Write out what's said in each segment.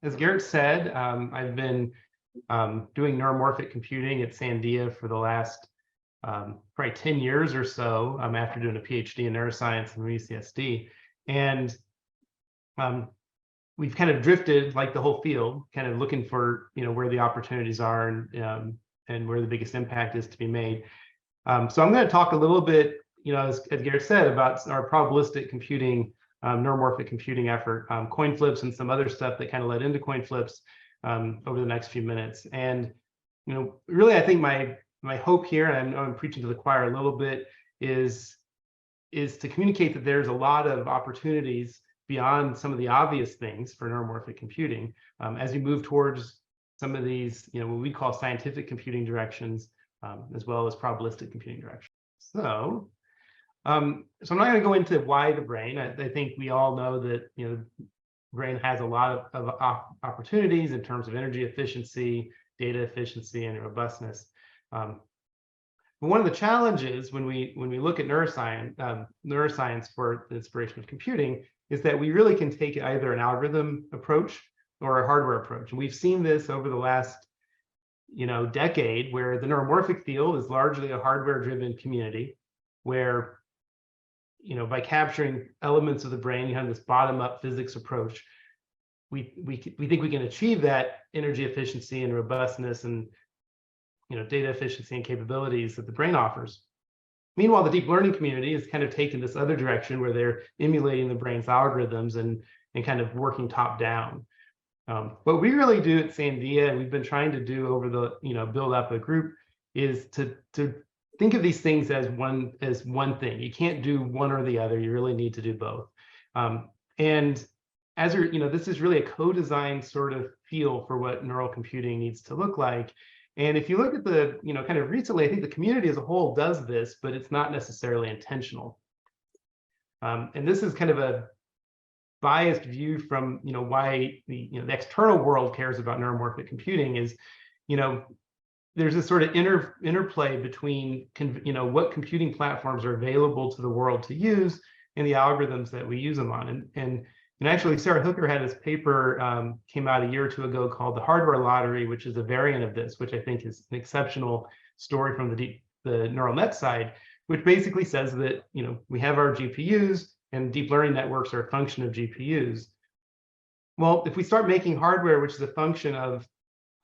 as Garrett said, I've been doing neuromorphic computing at Sandia for the last probably 10 years or so, after doing a PhD in neuroscience from UCSD. And we've kind of drifted, like the whole field, kind of looking for where the opportunities are and where the biggest impact is to be made. So I'm going to talk a little bit, as Garrett said, about our probabilistic computing, neuromorphic computing effort, coin flips, and some other stuff that kind of led into coin flips over the next few minutes. And really, I think my hope here, and I know I'm preaching to the choir a little bit, is to communicate that there's a lot of opportunities beyond some of the obvious things for neuromorphic computing as we move towards some of these, what we call scientific computing directions, as well as probabilistic computing directions. So I'm not going to go into why the brain. I think we all know that the brain has a lot of opportunities in terms of energy efficiency, data efficiency, and robustness. But one of the challenges when we look at neuroscience for the inspiration of computing is that we really can take either an algorithm approach or a hardware approach. And we've seen this over the last decade, where the neuromorphic field is largely a hardware-driven community, where by capturing elements of the brain, you have this bottom-up physics approach. We think we can achieve that energy efficiency and robustness and data efficiency and capabilities that the brain offers. Meanwhile, the deep learning community has kind of taken this other direction, where they're emulating the brain's algorithms and kind of working top down. What we really do at Sandia, and we've been trying to do over the build up a group, is to think of these things as one thing. You can't do one or the other. You really need to do both. And as this is really a co-designed sort of feel for what neural computing needs to look like. And if you look at the, kind of recently, I think the community as a whole does this, but it's not necessarily intentional. And this is kind of a biased view from, why the external world cares about neuromorphic computing is, there's this sort of interplay between, what computing platforms are available to the world to use and the algorithms that we use them on. And actually, Sarah Hooker had this paper came out a year or two ago called The Hardware Lottery, which is a variant of this, which I think is an exceptional story from the neural net side, which basically says that, we have our GPUs and deep learning networks are a function of GPUs. Well, if we start making hardware, which is a function of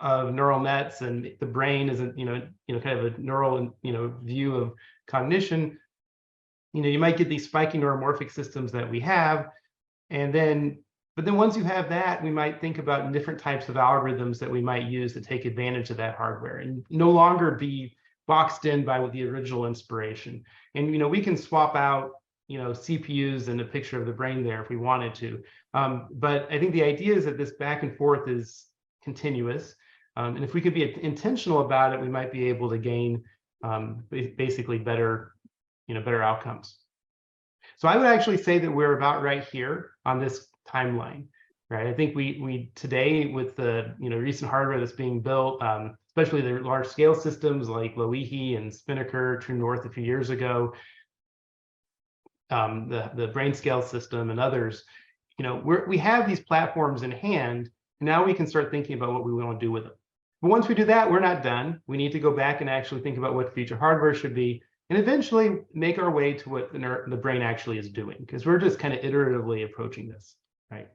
neural nets, and the brain is kind of a neural, view of cognition, you might get these spiky neuromorphic systems that we have. But then once you have that, we might think about different types of algorithms that we might use to take advantage of that hardware and no longer be boxed in by the original inspiration. And, we can swap out, CPUs and a picture of the brain there if we wanted to. But I think the idea is that this back and forth is continuous. And if we could be intentional about it, we might be able to gain basically better outcomes. So I would actually say that we're about right here on this timeline, right? I think we today, with the recent hardware that's being built, especially the large scale systems like Loihi and Spinnaker, True North a few years ago, the brain scale system and others, we have these platforms in hand. And now we can start thinking about what we want to do with them. But once we do that, we're not done. We need to go back and actually think about what future hardware should be, and eventually make our way to what the brain actually is doing, because we're just kind of iteratively approaching this, right?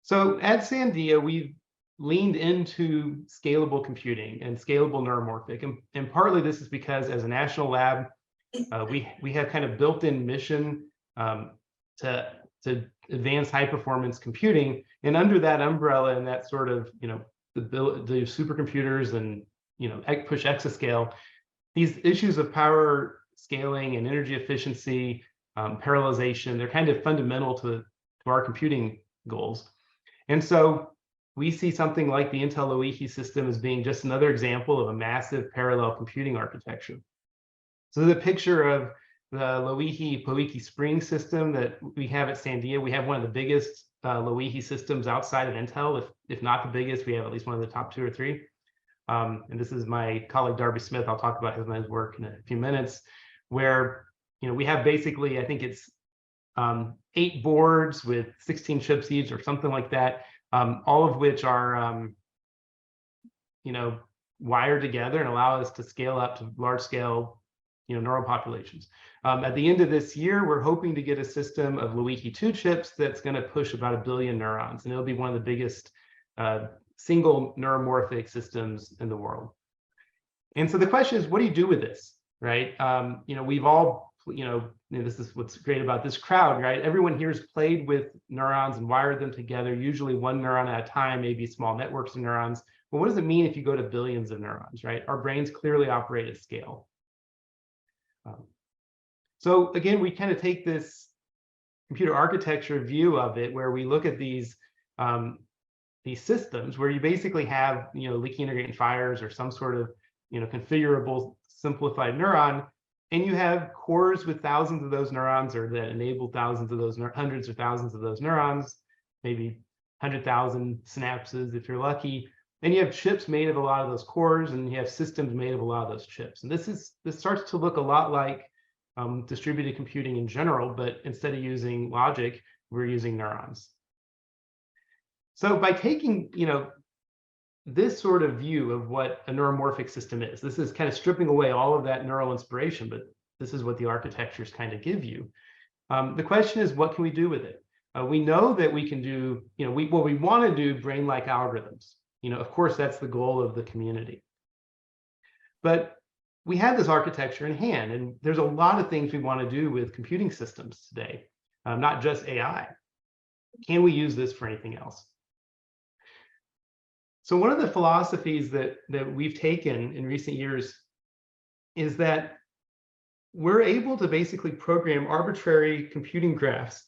So at Sandia, we've leaned into scalable computing and scalable neuromorphic, and partly this is because as a national lab, we have kind of built-in mission to advance high-performance computing, and under that umbrella and that sort of the supercomputers and push exascale. These issues of power scaling and energy efficiency, parallelization, they're kind of fundamental to our computing goals. And so we see something like the Intel Loihi system as being just another example of a massive parallel computing architecture. So the picture of the Loihi Poiki Spring system that we have at Sandia, we have one of the biggest Loihi systems outside of Intel, if not the biggest. We have at least one of the top 2 or 3. And this is my colleague Darby Smith. I'll talk about his work in a few minutes, where we have basically, I think it's 8 boards with 16 chips each or something like that, all of which are, wired together and allow us to scale up to large scale, neural populations. At the end of this year, we're hoping to get a system of Loihi 2 chips that's going to push about 1 billion neurons, and it'll be one of the biggest single neuromorphic systems in the world. And so the question is, what do you do with this, right? We've all, this is what's great about this crowd, right? Everyone here has played with neurons and wired them together, usually 1 neuron at a time, maybe small networks of neurons. But what does it mean if you go to billions of neurons, right? Our brains clearly operate at scale. So again, we kind of take this computer architecture view of it, where we look at these systems where you basically have, leaky integrating fires or some sort of, configurable simplified neuron, and you have cores with thousands of those neurons, or that enable thousands of those, hundreds or thousands of those neurons, maybe 100,000 synapses if you're lucky. And you have chips made of a lot of those cores, and you have systems made of a lot of those chips. And this starts to look a lot like distributed computing in general, but instead of using logic, we're using neurons. So by taking, this sort of view of what a neuromorphic system is, this is kind of stripping away all of that neural inspiration, but this is what the architectures kind of give you. The question is, what can we do with it? We know that we can do, what we want to do, brain-like algorithms. Of course, that's the goal of the community. But we have this architecture in hand, and there's a lot of things we want to do with computing systems today, not just AI. Can we use this for anything else? So one of the philosophies that we've taken in recent years is that we're able to basically program arbitrary computing graphs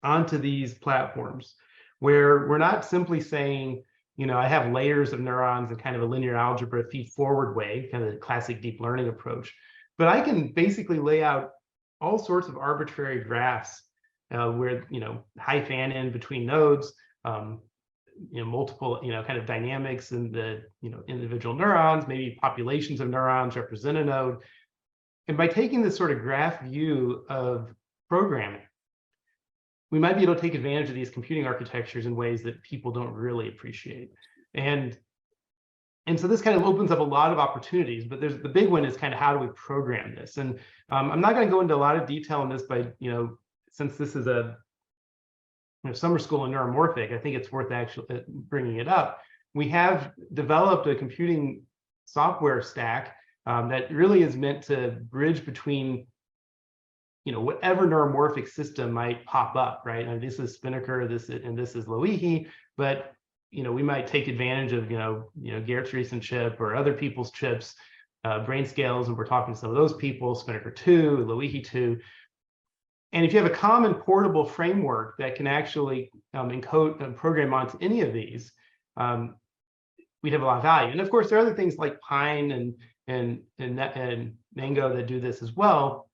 onto these platforms, where we're not simply saying, I have layers of neurons in kind of a linear algebra feed-forward way, kind of the classic deep learning approach, but I can basically lay out all sorts of arbitrary graphs where, high fan-in between nodes, multiple, kind of dynamics in the, individual neurons, maybe populations of neurons represent a node. And by taking this sort of graph view of programming, we might be able to take advantage of these computing architectures in ways that people don't really appreciate. And so this kind of opens up a lot of opportunities, but the big one is kind of, how do we program this? And I'm not going to go into a lot of detail on this, but since this is a summer school in neuromorphic, I think it's worth actually bringing it up. We have developed a computing software stack that really is meant to bridge between whatever neuromorphic system might pop up, right? And this is Spinnaker, this is Loihi, but we might take advantage of Geert's recent chip or other people's chips, brain scales, and we're talking to some of those people, Spinnaker 2, Loihi 2. And if you have a common portable framework that can actually encode and program onto any of these, we'd have a lot of value. And of course, there are other things like Pine and Mango that do this as well.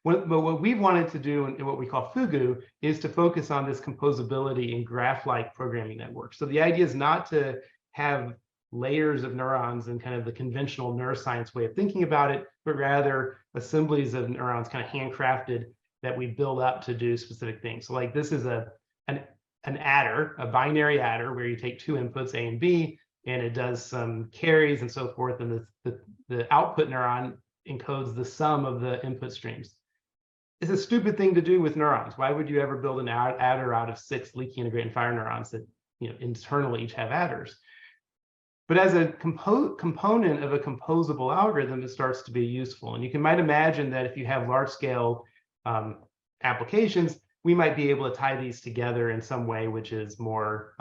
But what we've wanted to do, and what we call Fugu, is to focus on this composability in graph-like programming networks. So the idea is not to have layers of neurons in kind of the conventional neuroscience way of thinking about it, but rather assemblies of neurons kind of handcrafted that we build up to do specific things. So like this is an adder, a binary adder, where you take 2 inputs, A and B, and it does some carries and so forth, and the output neuron encodes the sum of the input streams. It's a stupid thing to do with neurons. Why would you ever build an adder out of 6 leaky integrating fire neurons that internally each have adders? But as a component of a composable algorithm, it starts to be useful. And you might imagine that if you have large-scale applications, we might be able to tie these together in some way which is more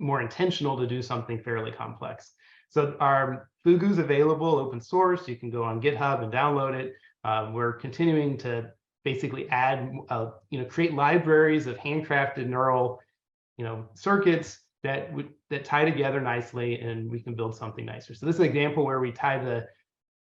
intentional to do something fairly complex. So our Fugu is available open source. You can go on GitHub and download it. We're continuing to basically add, create libraries of handcrafted neural, circuits that tie together nicely, and we can build something nicer. So this is an example where we tie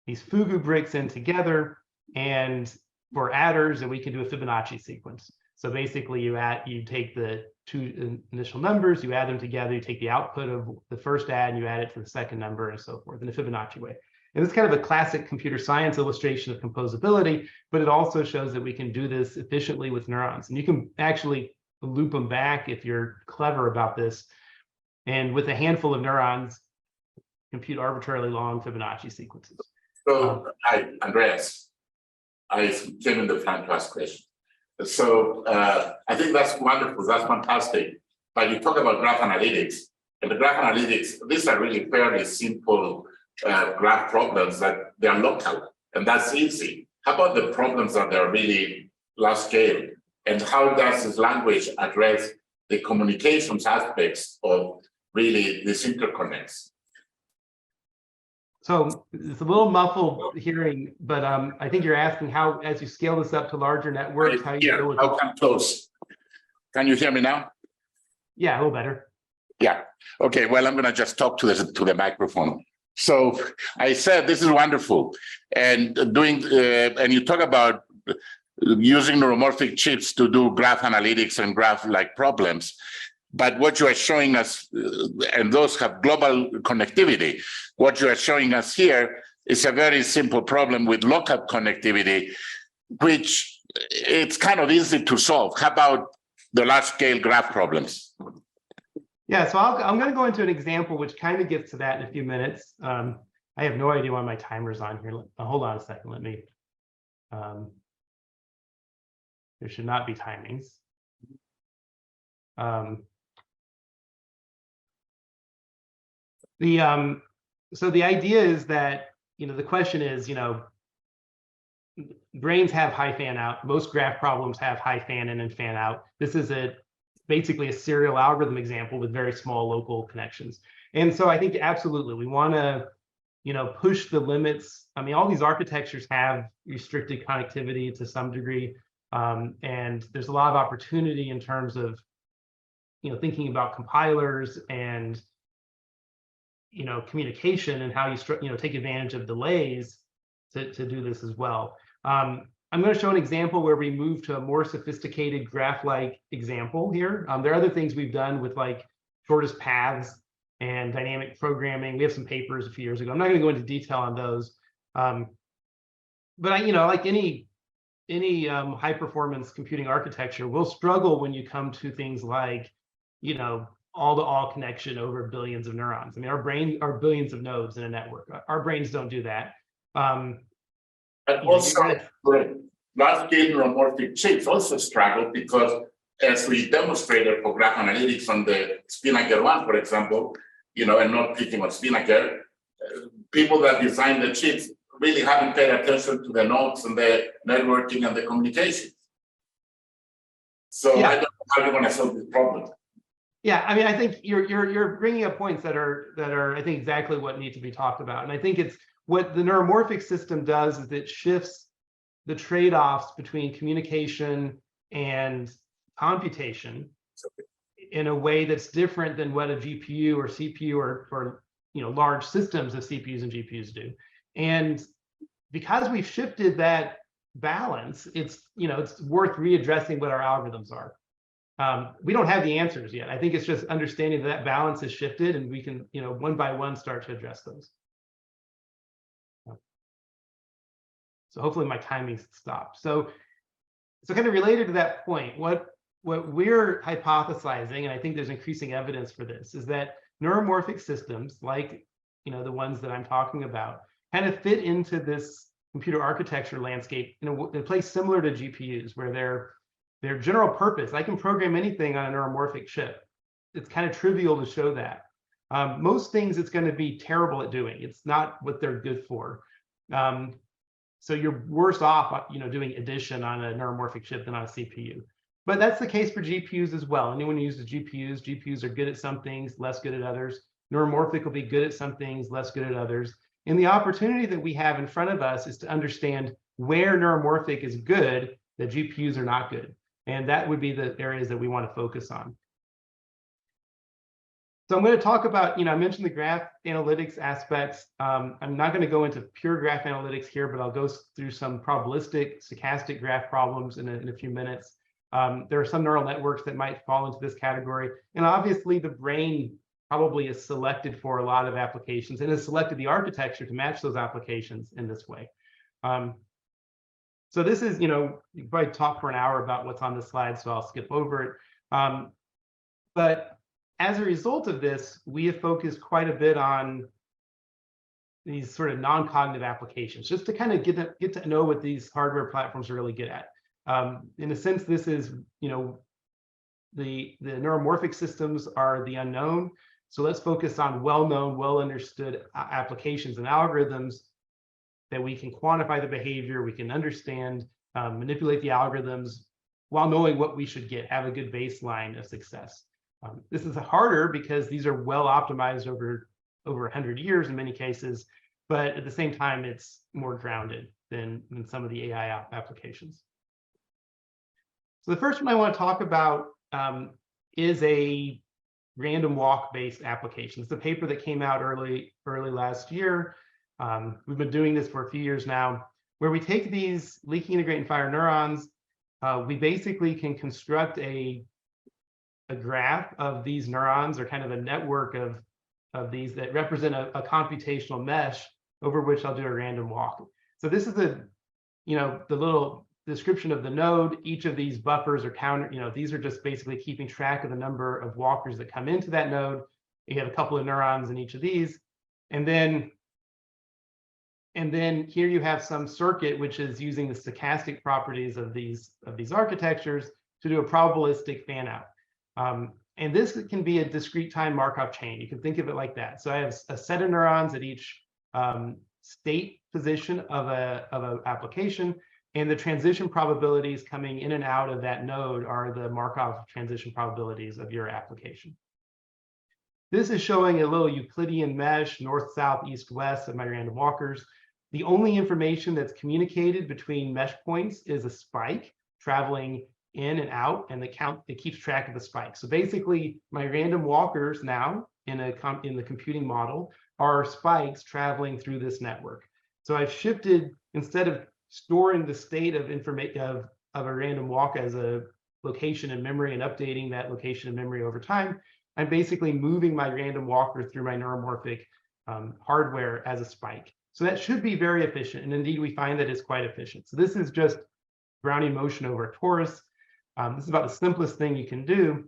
these Fugu bricks in together, and for adders, and we can do a Fibonacci sequence. So basically, you take the 2 initial numbers, you add them together, you take the output of the first add, and you add it to the second number, and so forth in a Fibonacci way. And it's kind of a classic computer science illustration of composability, but it also shows that we can do this efficiently with neurons. And you can actually loop them back if you're clever about this. And with a handful of neurons, compute arbitrarily long Fibonacci sequences. So, hi, Andreas. I came in the front to ask questions. So I think that's wonderful, that's fantastic. But you talk about graph analytics, and the graph analytics, these are really fairly simple graph problems that they are local, and that's easy. How about the problems that are really large scale? And how does this language address the communications aspects of really these interconnects? So it's a little muffled hearing, but I think you're asking how, as you scale this up to larger networks, how you deal with I'll come close. Can you hear me now? Yeah, a little better. Yeah. Okay. Well, I'm going to just talk to the microphone. So I said this is wonderful, and and you talk about using neuromorphic chips to do graph analytics and graph-like problems. But what you are showing us, and those have global connectivity, what you are showing us here is a very simple problem with local connectivity, which it's kind of easy to solve. How about the large-scale graph problems? Yeah, so I'm going to go into an example which kind of gets to that in a few minutes. I have no idea why my timer's on here. Hold on a second. Let me. There should not be timings. So the idea is that, the question is, brains have high fan out. Most graph problems have high fan in and fan out. This is basically a serial algorithm example with very small local connections. And so I think absolutely we want to, push the limits. I mean, all these architectures have restricted connectivity to some degree. And there's a lot of opportunity in terms of, thinking about compilers and communication and how you take advantage of delays to do this as well. I'm going to show an example where we move to a more sophisticated graph-like example here. There are other things we've done with like shortest paths and dynamic programming. We have some papers a few years ago. I'm not going to go into detail on those, but like any high-performance computing architecture, will struggle when you come to things like all-to-all connection over billions of neurons. I mean, our brain are billions of nodes in a network. Our brains don't do that. And also, large-scale neuromorphic chips also struggle because, as we demonstrated for graph analytics on the Spinnaker one, for example, and not picking on Spinnaker, people that design the chips really haven't paid attention to the nodes and the networking and the communication. So yeah. I don't know how you're going to solve this problem. Yeah, I mean, I think you're bringing up points that are I think exactly what need to be talked about, and I think it's what the neuromorphic system does is it shifts the trade-offs between communication and computation in a way that's different than what a GPU or CPU or large systems of CPUs and GPUs do. And because we've shifted that balance, it's worth readdressing what our algorithms are. We don't have the answers yet. I think it's just understanding that balance has shifted, and we can, one by one, start to address those. So hopefully my timing stopped. So kind of related to that point, what we're hypothesizing, and I think there's increasing evidence for this, is that neuromorphic systems, like the ones that I'm talking about, kind of fit into this computer architecture landscape in a place similar to GPUs, where their general purpose, I can program anything on a neuromorphic chip. It's kind of trivial to show that. Most things it's going to be terrible at doing. It's not what they're good for. So you're worse off, doing addition on a neuromorphic chip than on a CPU. But that's the case for GPUs as well. Anyone who uses GPUs are good at some things, less good at others. Neuromorphic will be good at some things, less good at others. And the opportunity that we have in front of us is to understand where neuromorphic is good, that GPUs are not good. And that would be the areas that we want to focus on. So I'm going to talk about, I mentioned the graph analytics aspects. I'm not going to go into pure graph analytics here, but I'll go through some probabilistic, stochastic graph problems in a few minutes. There are some neural networks that might fall into this category. And obviously the brain probably is selected for a lot of applications and has selected the architecture to match those applications in this way. So this is, you can probably talk for an hour about what's on the slide, so I'll skip over it. But as a result of this, we have focused quite a bit on these sort of non-cognitive applications, just to kind of get to know what these hardware platforms are really good at. In a sense, this is, the neuromorphic systems are the unknown. So let's focus on well-known, well-understood applications and algorithms that we can quantify the behavior, we can understand, manipulate the algorithms while knowing what we should get, have a good baseline of success. This is harder because these are well optimized over 100 years in many cases, but at the same time, it's more grounded than some of the AI applications. So the first one I want to talk about is a random walk-based application. It's a paper that came out early last year. We've been doing this for a few years now, where we take these leaky integrate and fire neurons. We basically can construct a graph of these neurons, or kind of a network of these that represent a computational mesh over which I'll do a random walk. So this is the little description of the node. Each of these buffers are counter, these are just basically keeping track of the number of walkers that come into that node. You have a couple of neurons in each of these. And then here you have some circuit which is using the stochastic properties of these architectures to do a probabilistic fan out. And this can be a discrete time Markov chain. You can think of it like that. So I have a set of neurons at each state position of an application, and the transition probabilities coming in and out of that node are the Markov transition probabilities of your application. This is showing a little Euclidean mesh, north, south, east, west of my random walkers. The only information that's communicated between mesh points is a spike traveling in and out, and it keeps track of the spike. So basically, my random walkers now in the computing model are spikes traveling through this network. So I've shifted, instead of storing the state of information of a random walk as a location in memory and updating that location in memory over time, I'm basically moving my random walker through my neuromorphic hardware as a spike. So that should be very efficient, and indeed we find that it's quite efficient. So this is just Brownian motion over a torus. This is about the simplest thing you can do.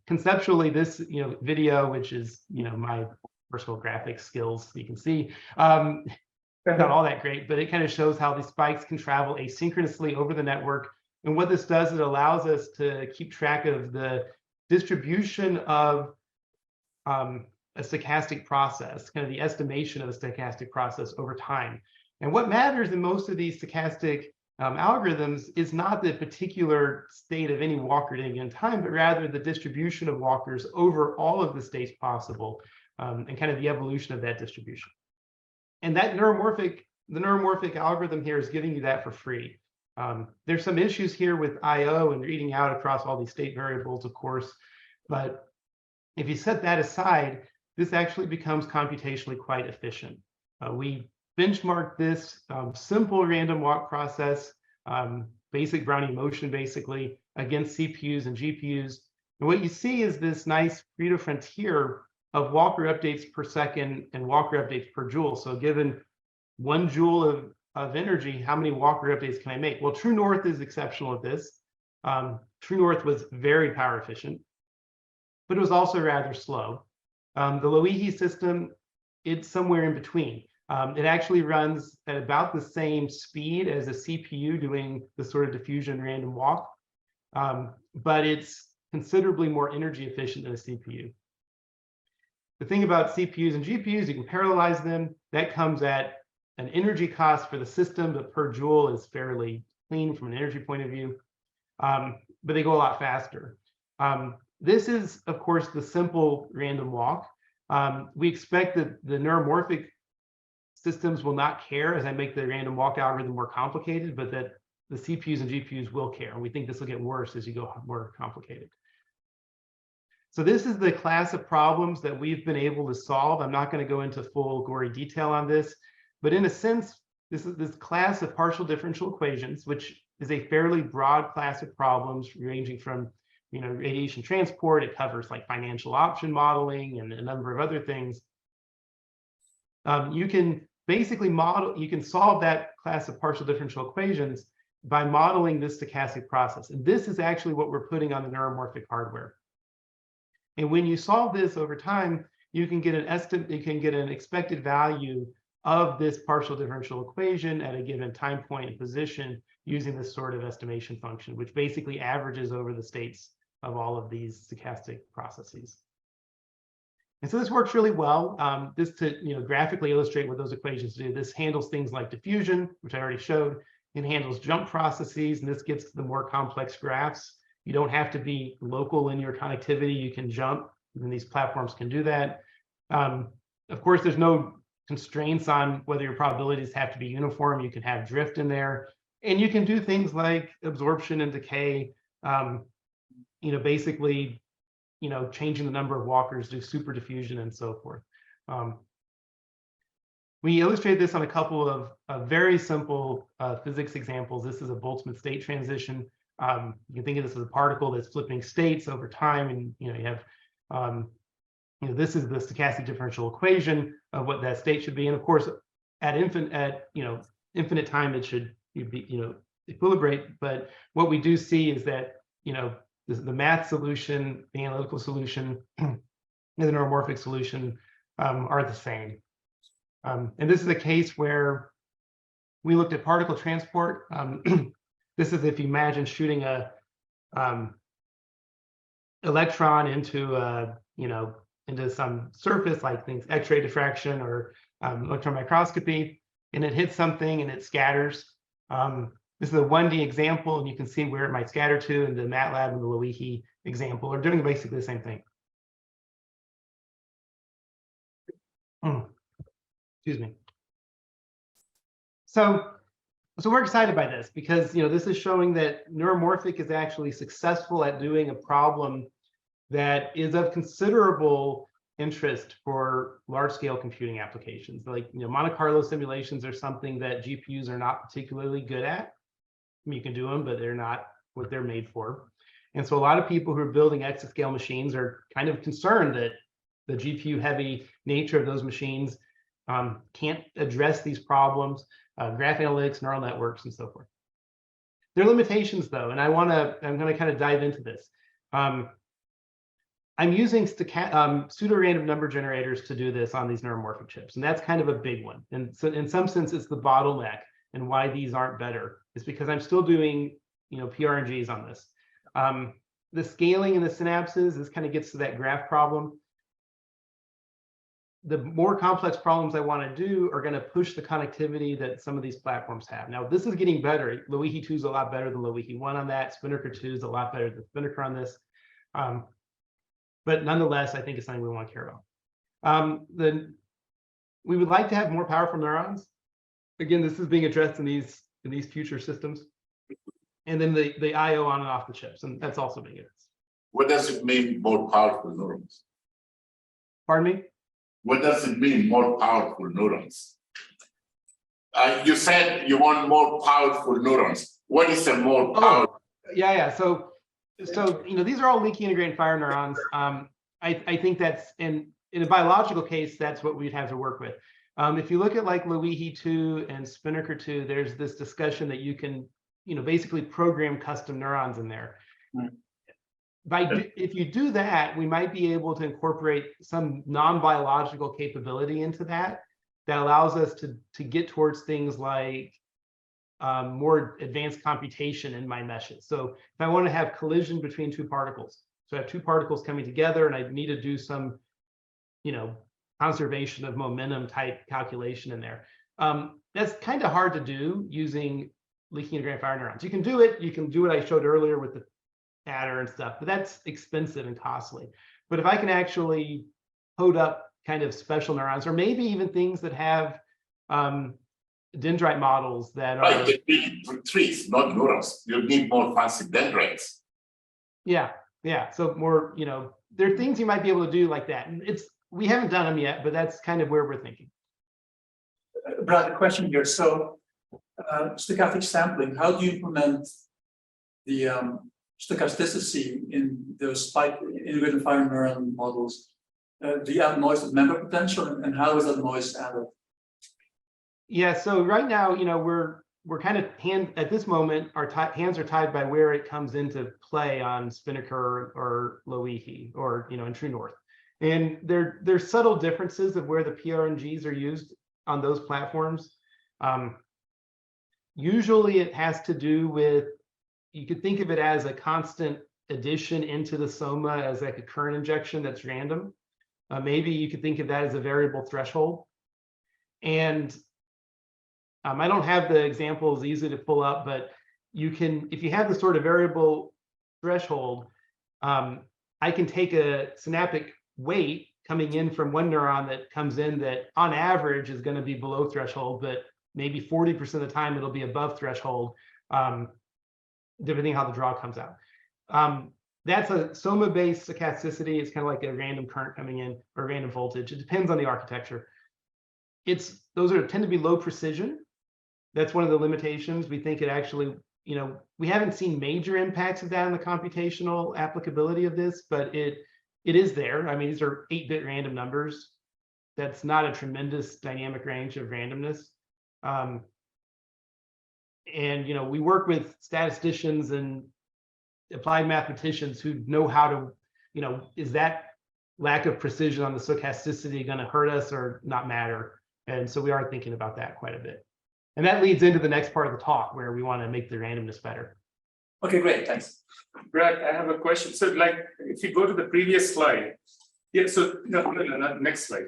Conceptually, this video, which is my personal graphics skills, you can see, not all that great, but it kind of shows how these spikes can travel asynchronously over the network. And what this does, it allows us to keep track of the distribution of a stochastic process, kind of the estimation of a stochastic process over time. And what matters in most of these stochastic algorithms is not the particular state of any walker at any given time, but rather the distribution of walkers over all of the states possible, and kind of the evolution of that distribution. And that the neuromorphic algorithm here is giving you that for free. There's some issues here with I/O and reading out across all these state variables, of course, but if you set that aside, this actually becomes computationally quite efficient. We benchmarked this simple random walk process, basic Brownian motion basically, against CPUs and GPUs. And what you see is this nice Frito frontier of walker updates per second and walker updates per joule. So given 1 joule of energy, how many walker updates can I make? Well, True North is exceptional at this. True North was very power efficient, but it was also rather slow. The Loihi system, it's somewhere in between. It actually runs at about the same speed as a CPU doing the sort of diffusion random walk, but it's considerably more energy efficient than a CPU. The thing about CPUs and GPUs, you can parallelize them. That comes at an energy cost for the system, but per joule is fairly clean from an energy point of view, but they go a lot faster. This is, of course, the simple random walk. We expect that the neuromorphic systems will not care as I make the random walk algorithm more complicated, but that the CPUs and GPUs will care. And we think this will get worse as you go more complicated. So this is the class of problems that we've been able to solve. I'm not going to go into full gory detail on this, but in a sense, this is this class of partial differential equations, which is a fairly broad class of problems ranging from radiation transport. It covers like financial option modeling and a number of other things. You can basically you can solve that class of partial differential equations by modeling this stochastic process. And this is actually what we're putting on the neuromorphic hardware. And when you solve this over time, you can get an expected value of this partial differential equation at a given time point and position using this sort of estimation function, which basically averages over the states of all of these stochastic processes. And so this works really well. This to graphically illustrate what those equations do. This handles things like diffusion, which I already showed. It handles jump processes, and this gets to the more complex graphs. You don't have to be local in your connectivity. You can jump, and these platforms can do that. Of course, there's no constraints on whether your probabilities have to be uniform. You can have drift in there, and you can do things like absorption and decay. Basically, changing the number of walkers, do super diffusion, and so forth. We illustrate this on a couple of very simple physics examples. This is a Boltzmann state transition. You can think of this as a particle that's flipping states over time, and you have this is the stochastic differential equation of what that state should be. And of course, at infinite time, it should be equilibrate. But what we do see is that the math solution, the analytical solution, and the neuromorphic solution are the same. And this is a case where we looked at particle transport. This is if you imagine shooting a electron into into some surface, like things X-ray diffraction or electron microscopy, and it hits something and it scatters. This is a 1D example, and you can see where it might scatter to, and the MATLAB and the Loihi example are doing basically the same thing. Excuse me. So we're excited by this because this is showing that neuromorphic is actually successful at doing a problem that is of considerable interest for large-scale computing applications. Like Monte Carlo simulations are something that GPUs are not particularly good at. I mean, you can do them, but they're not what they're made for. And so a lot of people who are building exascale machines are kind of concerned that the GPU-heavy nature of those machines can't address these problems, graph analytics, neural networks, and so forth. There are limitations, though, and I'm going to kind of dive into this. I'm using pseudo-random number generators to do this on these neuromorphic chips, and that's kind of a big one. And so in some sense, it's the bottleneck and why these aren't better. It's because I'm still doing PRNGs on this. The scaling in the synapses, this kind of gets to that graph problem. The more complex problems I want to do are going to push the connectivity that some of these platforms have. Now, this is getting better. Loihi 2 is a lot better than Loihi 1 on that. Spinnaker 2 is a lot better than Spinnaker on this. But nonetheless, I think it's something we want to care about. We would like to have more powerful neurons. Again, this is being addressed in these future systems. And then the I/O on and off the chips, and that's also being addressed. What does it mean, more powerful neurons? Pardon me? What does it mean, more powerful neurons? You said you want more powerful neurons. What is a more powerful? Yeah. So these are all leaky integrated fire neurons. I think that's in a biological case, that's what we'd have to work with. If you look at like Loihi 2 and Spinnaker 2, there's this discussion that you can basically program custom neurons in there. If you do that, we might be able to incorporate some non-biological capability into that allows us to get towards things like more advanced computation in my meshes. So if I want to have collision between two particles, so I have two particles coming together and I need to do some, conservation of momentum type calculation in there. That's kind of hard to do using leaky integrated fire neurons. You can do it. You can do what I showed earlier with the adder and stuff, but that's expensive and costly. But if I can actually code up kind of special neurons, or maybe even things that have dendrite models that are trees, not neurons. You need more fancy dendrites. Yeah. So more, there are things you might be able to do like that. And we haven't done them yet, but that's kind of where we're thinking. Brad, a question here. So stochastic sampling, how do you implement the stochasticity in those spike integrated fire neuron models, do you have noise with member potential, and how is that noise added? Yeah, so right now, we're kind of at this moment, our hands are tied by where it comes into play on Spinnaker or Loihi or, in True North. And there's subtle differences of where the PRNGs are used on those platforms. Usually it has to do with, you could think of it as a constant addition into the soma as like a current injection that's random. Maybe you could think of that as a variable threshold. And I don't have the examples easy to pull up, but you can, if you have the sort of variable threshold, I can take a synaptic weight coming in from one neuron that comes in that on average is going to be below threshold, but maybe 40% of the time it'll be above threshold, depending how the draw comes out. That's a soma-based stochasticity. It's kind of like a random current coming in or random voltage. It depends on the architecture. Those tend to be low precision. That's one of the limitations. We think it actually, we haven't seen major impacts of that in the computational applicability of this, but it is there. I mean, these are 8-bit random numbers. That's not a tremendous dynamic range of randomness. And, we work with statisticians and applied mathematicians who know how to, is that lack of precision on the stochasticity going to hurt us or not matter? And so we are thinking about that quite a bit. And that leads into the next part of the talk where we want to make the randomness better. Okay, great, thanks. Brad, I have a question. So if you go to the previous slide, yeah, so no, next slide.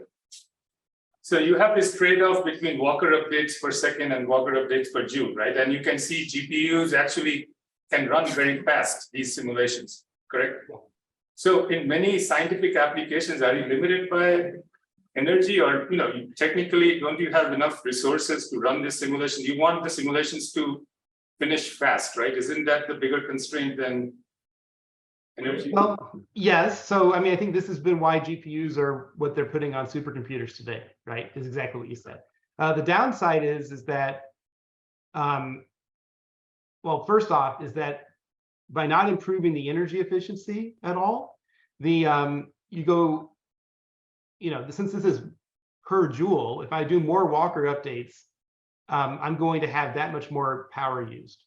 So you have this trade-off between Walker updates per second and Walker updates per joule, right? And you can see GPUs actually can run very fast, these simulations, correct? So in many scientific applications, are you limited by energy, or technically, don't you have enough resources to run this simulation? You want the simulations to finish fast, right? Isn't that the bigger constraint than energy? Well, yes. So, I mean, I think this has been why GPUs are what they're putting on supercomputers today, right? Is exactly what you said. The downside is that, well, first off, is that by not improving the energy efficiency at all, you go, since this is per joule, if I do more Walker updates, I'm going to have that much more power used,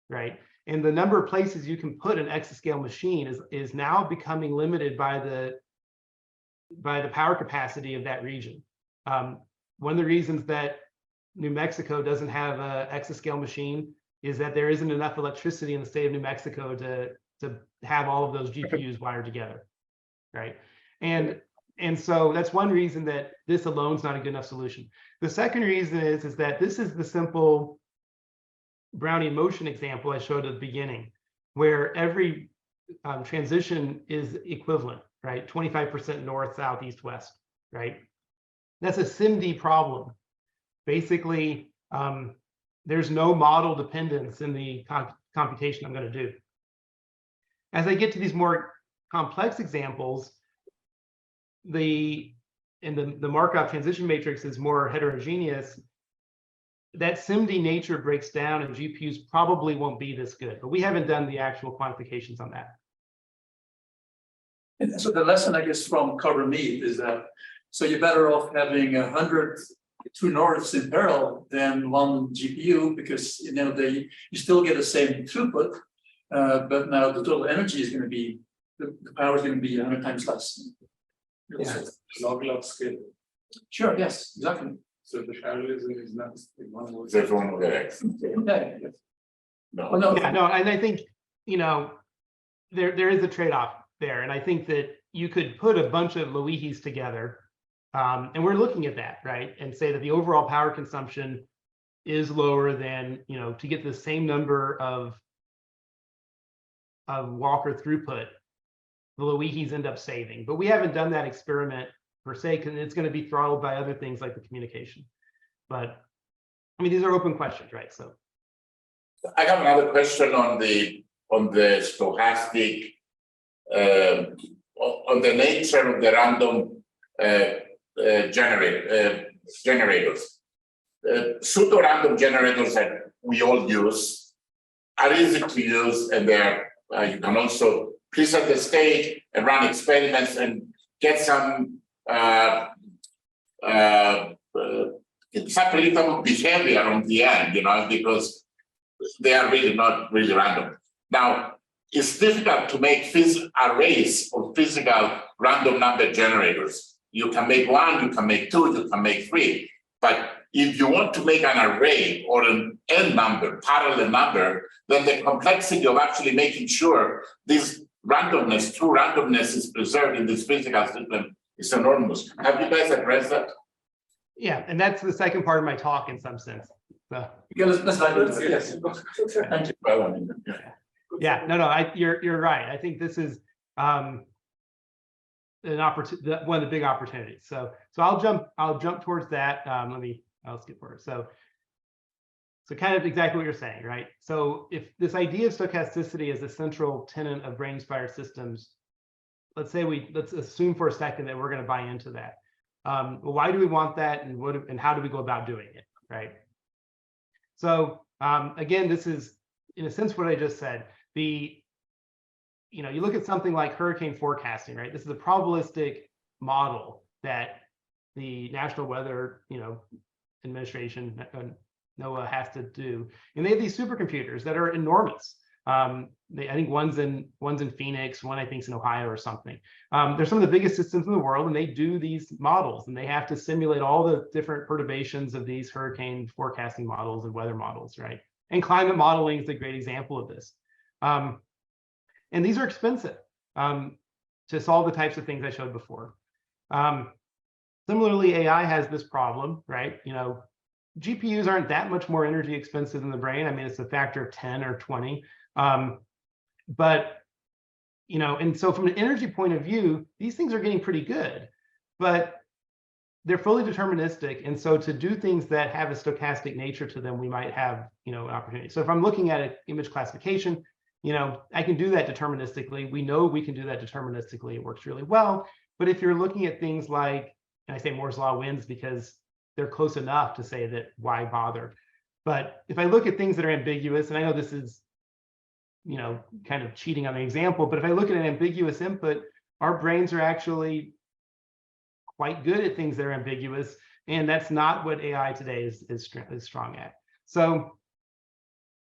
right? And the number of places you can put an exascale machine is now becoming limited by the power capacity of that region. One of the reasons that New Mexico doesn't have an exascale machine is that there isn't enough electricity in the state of New Mexico to have all of those GPUs wired together, right? And so that's one reason that this alone is not a good enough solution. The second reason is that this is the simple Brownian motion example I showed at the beginning, where every transition is equivalent, right? 25% north, south, east, west, right? That's a SIMD problem. Basically, there's no model dependence in the computation I'm going to do. As I get to these more complex examples, the Markov transition matrix is more heterogeneous. That SIMD nature breaks down, and GPUs probably won't be this good, but we haven't done the actual quantifications on that. And so the lesson, I guess, from cover me is that, so you're better off having 100 True Norths in parallel than one GPU, because you still get the same throughput, but now the total energy is going to be, the power is going to be 100 times less. Yeah. Log scale. Sure, yes, exactly. So the parallelism is not one more. There's one more there. Okay. No. Well, no. Yeah, no, and I think, there is a trade-off there. And I think that you could put a bunch of Loihis together, and we're looking at that, right? And say that the overall power consumption is lower than, to get the same number of Walker throughput, the Loihis end up saving. But we haven't done that experiment per se, because it's going to be throttled by other things like the communication. But I mean, these are open questions, right? So I have another question on the stochastic, on the nature of the random generators. Pseudo-random generators that we all use are easy to use, and they're You can also preset the state and run experiments and get some predictable behavior on the end, because they are really not really random. Now, it's difficult to make arrays of physical random number generators. You can make one, you can make two, you can make three. But if you want to make an array or an n number, parallel number, then the complexity of actually making sure this randomness, true randomness, is preserved in this physical system is enormous. Have you guys addressed that? Yeah, and that's the second part of my talk in some sense. So. Yeah, let's dive into it. Yes. Thank you. Yeah, no, you're right. I think this is an opportunity, one of the big opportunities. So I'll jump towards that. I'll skip forward. So kind of exactly what you're saying, right? So if this idea of stochasticity is a central tenet of brain-inspired systems, let's assume for a second that we're going to buy into that. Well, why do we want that, and how do we go about doing it, right? So again, this is in a sense what I just said. You look at something like hurricane forecasting, right? This is a probabilistic model that the National Weather, Administration, NOAA, has to do, and they have these supercomputers that are enormous. I think one's in Phoenix, one I think is in Ohio or something. They're some of the biggest systems in the world, and they do these models, and they have to simulate all the different perturbations of these hurricane forecasting models and weather models, right? And climate modeling is a great example of this. And these are expensive to solve the types of things I showed before. Similarly, AI has this problem, right? GPUs aren't that much more energy expensive than the brain. I mean, it's a factor of 10 or 20. But, and so from an energy point of view, these things are getting pretty good, but they're fully deterministic. And so to do things that have a stochastic nature to them, we might have, an opportunity. So if I'm looking at an image classification, I can do that deterministically. We know we can do that deterministically. It works really well. But if you're looking at things like, and I say Moore's law wins because they're close enough to say that why bother. But if I look at things that are ambiguous, and I know this is, kind of cheating on the example, but if I look at an ambiguous input, our brains are actually quite good at things that are ambiguous, and that's not what AI today is strong at. So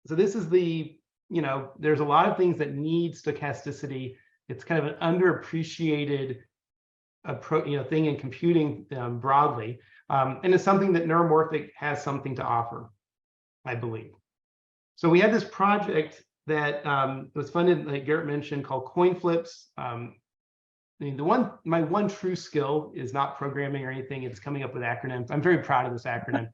this is there's a lot of things that need stochasticity. It's kind of an underappreciated thing in computing broadly, and it's something that Neuromorphic has something to offer, I believe. So we had this project that was funded, like Garrett mentioned, called coin flips. My one true skill is not programming or anything. It's coming up with acronyms. I'm very proud of this acronym.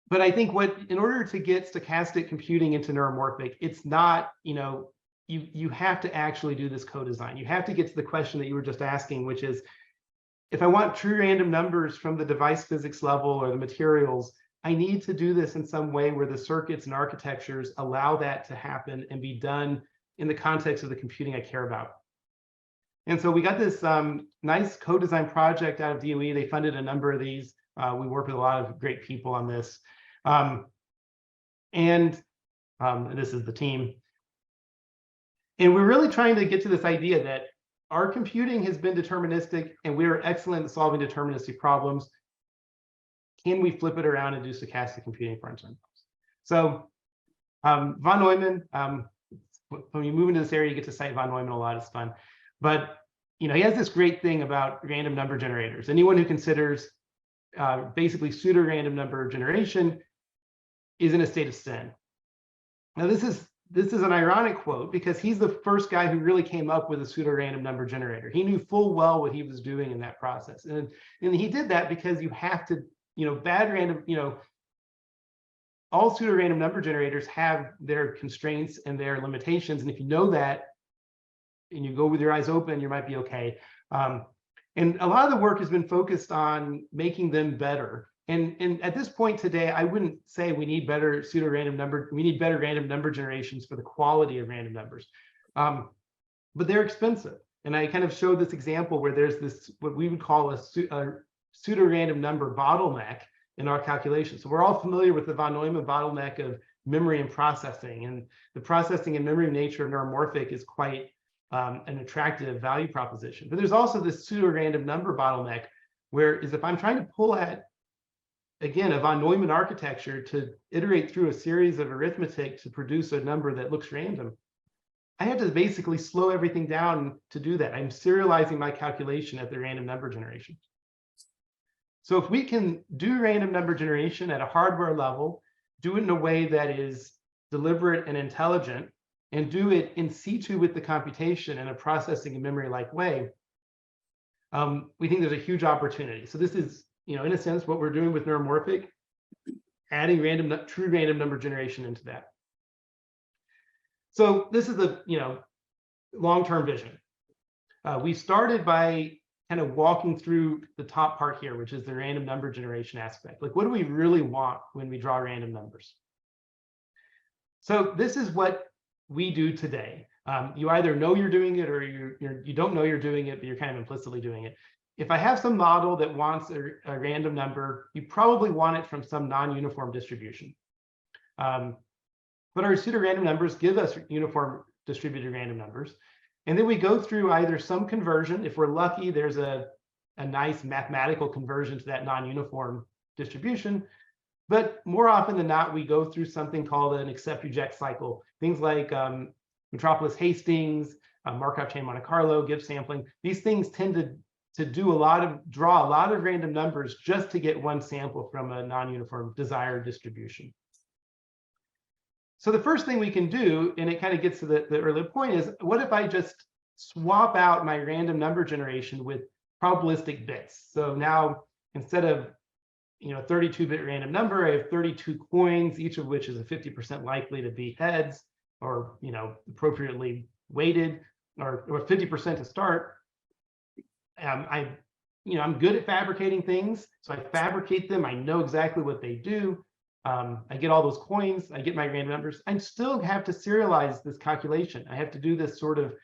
But I think in order to get stochastic computing into Neuromorphic, it's not, you have to actually do this co-design. You have to get to the question that you were just asking, which is, if I want true random numbers from the device physics level or the materials, I need to do this in some way where the circuits and architectures allow that to happen and be done in the context of the computing I care about. And so we got this nice co-design project out of DOE. They funded a number of these. We work with a lot of great people on this. And this is the team. And we're really trying to get to this idea that our computing has been deterministic, and we are excellent at solving deterministic problems. Can we flip it around and do stochastic computing for internal? So von Neumann, when you move into this area, you get to cite von Neumann a lot. It's fun. But he has this great thing about random number generators. Anyone who considers basically pseudo-random number generation is in a state of sin. Now, this is an ironic quote because he's the first guy who really came up with a pseudo-random number generator. He knew full well what he was doing in that process. And he did that because you have to, all pseudo-random number generators have their constraints and their limitations. And if you know that, and you go with your eyes open, you might be okay. And a lot of the work has been focused on making them better. And at this point today, I wouldn't say we need better pseudo-random number. We need better random number generations for the quality of random numbers. But they're expensive. And I kind of showed this example where there's this, what we would call a pseudo-random number bottleneck in our calculations. So we're all familiar with the von Neumann bottleneck of memory and processing. And the processing and memory nature of neuromorphic is quite an attractive value proposition. But there's also this pseudo-random number bottleneck, where is if I'm trying to pull at, again, a von Neumann architecture to iterate through a series of arithmetic to produce a number that looks random, I have to basically slow everything down to do that. I'm serializing my calculation at the random number generation. So if we can do random number generation at a hardware level, do it in a way that is deliberate and intelligent, and do it in situ with the computation in a processing and memory-like way, we think there's a huge opportunity. So this is, in a sense, what we're doing with neuromorphic, adding true random number generation into that. So this is the long-term vision. We started by kind of walking through the top part here, which is the random number generation aspect. Like, what do we really want when we draw random numbers? So this is what we do today. You either know you're doing it, or you don't know you're doing it, but you're kind of implicitly doing it. If I have some model that wants a random number, you probably want it from some non-uniform distribution. But our pseudo-random numbers give us uniform distributed random numbers. And then we go through either some conversion. If we're lucky, there's a nice mathematical conversion to that non-uniform distribution. But more often than not, we go through something called an accept-reject cycle. Things like Metropolis-Hastings, Markov chain Monte Carlo, Gibbs sampling. These things tend to draw a lot of random numbers just to get one sample from a non-uniform desired distribution. So the first thing we can do, and it kind of gets to the earlier point, is what if I just swap out my random number generation with probabilistic bits? So now, instead of 32-bit random number, I have 32 coins, each of which is a 50% likely to be heads, or appropriately weighted, or 50% to start. I'm good at fabricating things, so I fabricate them. I know exactly what they do. I get all those coins, I get my random numbers. I still have to serialize this calculation. I have to do this sort of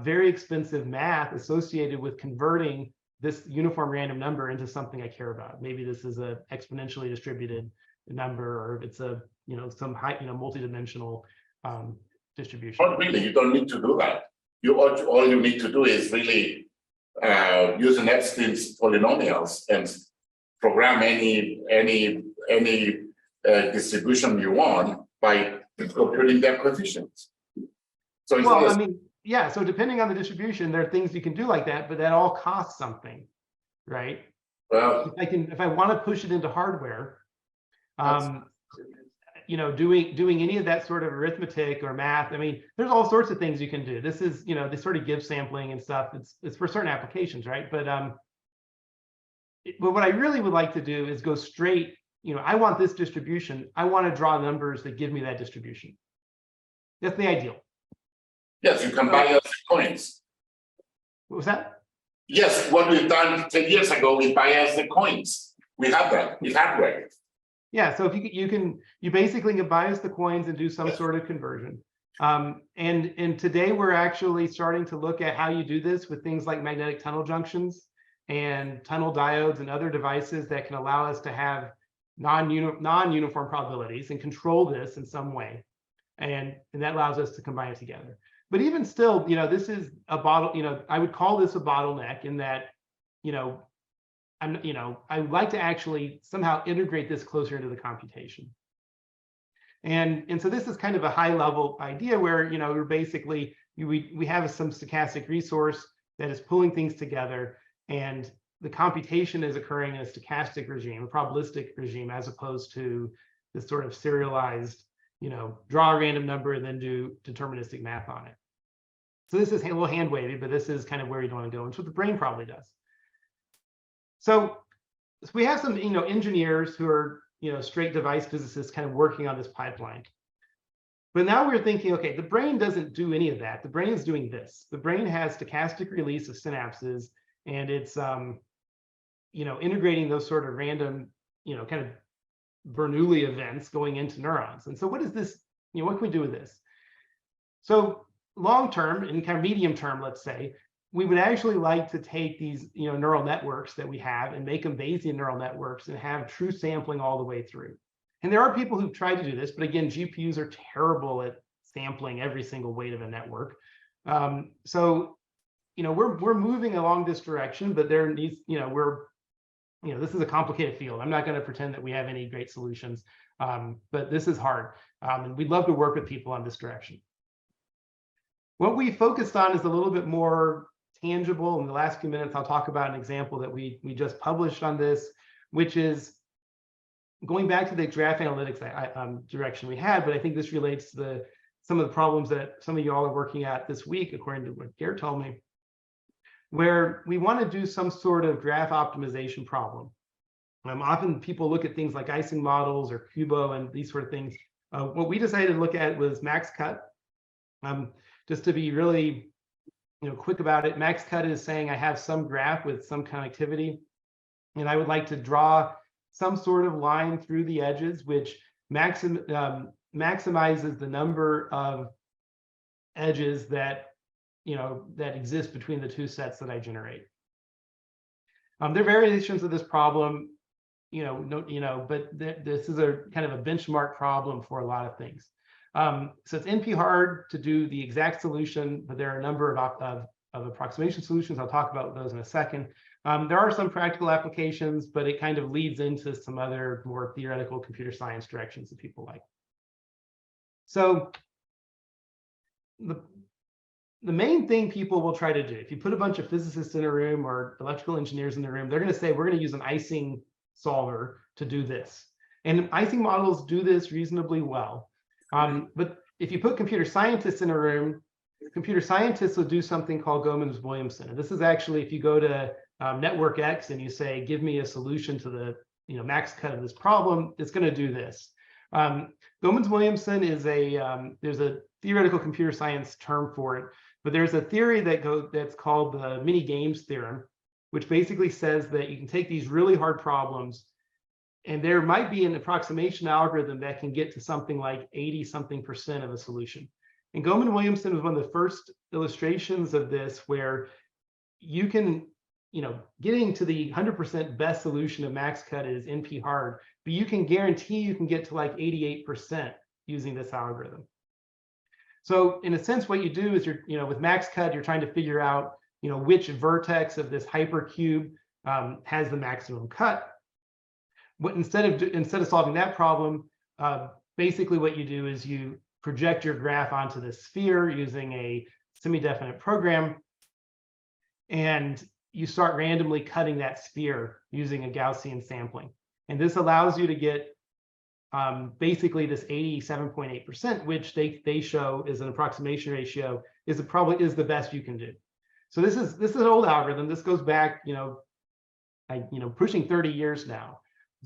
very expensive math associated with converting this uniform random number into something I care about. Maybe this is a exponentially distributed number, or if it's a some high multidimensional distribution. But really, you don't need to do that. All you need to do is really use an Epstein's polynomials and program any distribution you want by computing their coefficients. So it's so depending on the distribution, there are things you can do like that, but that all costs something, right? Well, if I want to push it into hardware, doing any of that sort of arithmetic or math, there's all sorts of things you can do. This is, this sort of Gibbs sampling and stuff. It's for certain applications, right? But what I really would like to do is go straight. I want this distribution. I want to draw numbers that give me that distribution. That's the ideal. Yes, you can buy us the coins. What was that? Yes, what we've done 10 years ago, we buy us the coins. We have that. We have that. Yeah, so if you basically can buy us the coins and do some sort of conversion. And today we're actually starting to look at how you do this with things like magnetic tunnel junctions and tunnel diodes and other devices that can allow us to have non-uniform probabilities and control this in some way, and that allows us to combine it together. But even still, this is a I would call this a bottleneck in that, I would like to actually somehow integrate this closer into the computation. And so this is kind of a high level idea where, we're basically, we have some stochastic resource that is pulling things together, and the computation is occurring in a stochastic regime, a probabilistic regime, as opposed to this sort of serialized, draw a random number and then do deterministic math on it. So this is a little hand wavy, but this is kind of where you want to go, and it's what the brain probably does. So we have some, engineers who are, straight device physicists kind of working on this pipeline. But now we're thinking, okay, the brain doesn't do any of that. The brain is doing this. The brain has stochastic release of synapses, and it's, integrating those sort of random, kind of Bernoulli events going into neurons. And so what is this, what can we do with this? So long-term and kind of medium-term, let's say, we would actually like to take these, neural networks that we have and make them Bayesian neural networks and have true sampling all the way through. And there are people who've tried to do this, but again, GPUs are terrible at sampling every single weight of a network. So, we're moving along this direction, but there needs, this is a complicated field. I'm not going to pretend that we have any great solutions, but this is hard. And we'd love to work with people on this direction. What we focused on is a little bit more tangible. In the last few minutes, I'll talk about an example that we just published on this, which is going back to the graph analytics direction we had, but I think this relates to some of the problems that some of y'all are working at this week, according to what Garrett told me, where we want to do some sort of graph optimization problem. Often people look at things like icing models or Kubo and these sort of things. What we decided to look at was max cut. Just to be really quick about it, max cut is saying I have some graph with some connectivity, and I would like to draw some sort of line through the edges, which maximizes the number of edges that that exist between the two sets that I generate. There are variations of this problem, but this is a kind of a benchmark problem for a lot of things. So it's NP hard to do the exact solution, but there are a number of approximation solutions. I'll talk about those in a second. There are some practical applications, but it kind of leads into some other more theoretical computer science directions that people like. So the main thing people will try to do, if you put a bunch of physicists in a room or electrical engineers in the room, they're going to say, we're going to use an icing solver to do this. And icing models do this reasonably well. But if you put computer scientists in a room, computer scientists will do something called Gomans-Williamson. And this is actually, if you go to Network X and you say, give me a solution to the max cut of this problem, it's going to do this. Gomans-Williamson is there's a theoretical computer science term for it, but there's a theory that's called the mini games theorem, which basically says that you can take these really hard problems, and there might be an approximation algorithm that can get to something like 80-something% of a solution. And Gomans-Williamson was one of the first illustrations of this, where you can, getting to the 100% best solution of max cut is NP hard, but you can guarantee you can get to like 88% using this algorithm. So in a sense, what you do is with max cut, you're trying to figure out, which vertex of this hypercube has the maximum cut. But instead of solving that problem, basically what you do is you project your graph onto the sphere using a semi-definite program, and you start randomly cutting that sphere using a Gaussian sampling. And this allows you to get basically this 87.8%, which they show is an approximation ratio, is the best you can do. So this is an old algorithm. This goes back, pushing 30 years now.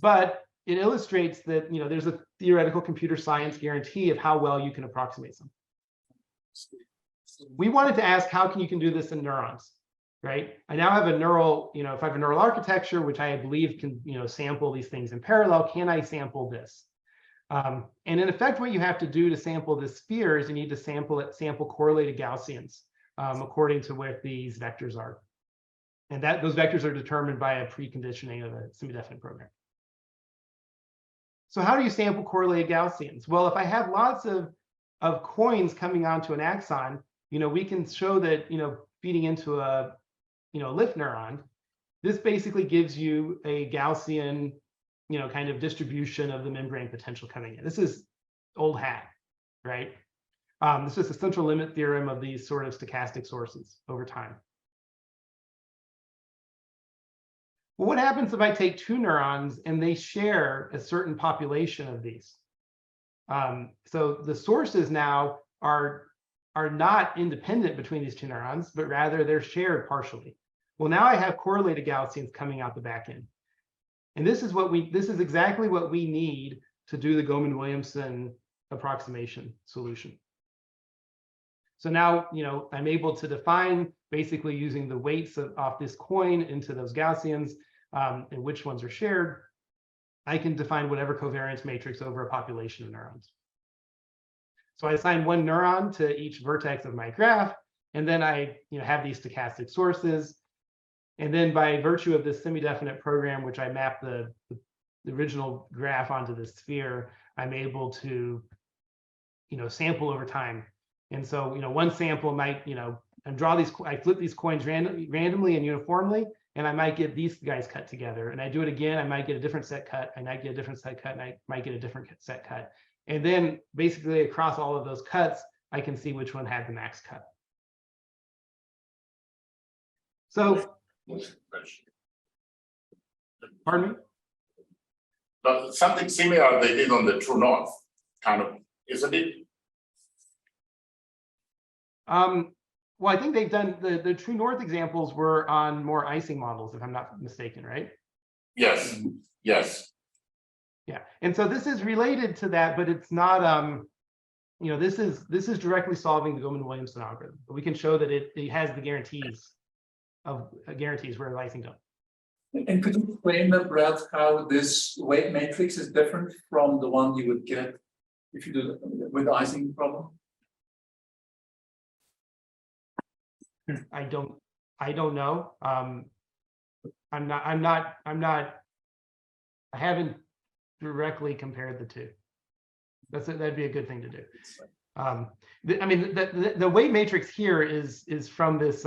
But it illustrates that there's a theoretical computer science guarantee of how well you can approximate something. We wanted to ask, how you can do this in neurons, right? I now have a neural, if I have a neural architecture, which I believe can sample these things in parallel, can I sample this? And in effect, what you have to do to sample this sphere is you need to sample correlated Gaussians according to where these vectors are. And those vectors are determined by a preconditioning of a semi-definite program. So how do you sample correlated Gaussians? Well, if I have lots of coins coming onto an axon, we can show that, feeding into a, lift neuron, this basically gives you a Gaussian, kind of distribution of the membrane potential coming in. This is old hat, right? This is the central limit theorem of these sort of stochastic sources over time. Well, what happens if I take two neurons and they share a certain population of these? So the sources now are not independent between these two neurons, but rather they're shared partially. Well, now I have correlated Gaussians coming out the back end. And this is exactly what we need to do the Gomans-Williamson approximation solution. So now, I'm able to define, basically using the weights off this coin into those Gaussians, and which ones are shared. I can define whatever covariance matrix over a population of neurons. So I assign one neuron to each vertex of my graph, and then I have these stochastic sources. And then by virtue of this semi-definite program, which I map the original graph onto the sphere, I'm able to, sample over time. And so, one sample might, and draw these, I flip these coins randomly and uniformly, and I might get these guys cut together. And I do it again, I might get a different set cut, I might get a different set cut, and I might get a different set cut. And then basically across all of those cuts, I can see which one had the max cut. So, pardon me? But something similar they did on the True North, kind of, isn't it? Well, I think they've done the True North examples were on more icing models, if I'm not mistaken, right? Yes, yes. Yeah, and so this is related to that, but it's not. This is directly solving the Goldman-Williamson algorithm. But we can show that it has the guarantees where icing don't. And could you explain that, Brad, how this weight matrix is different from the one you would get if you do it with the icing problem? I don't know. I haven't directly compared the two. That'd be a good thing to do. I mean, the weight matrix here is from this.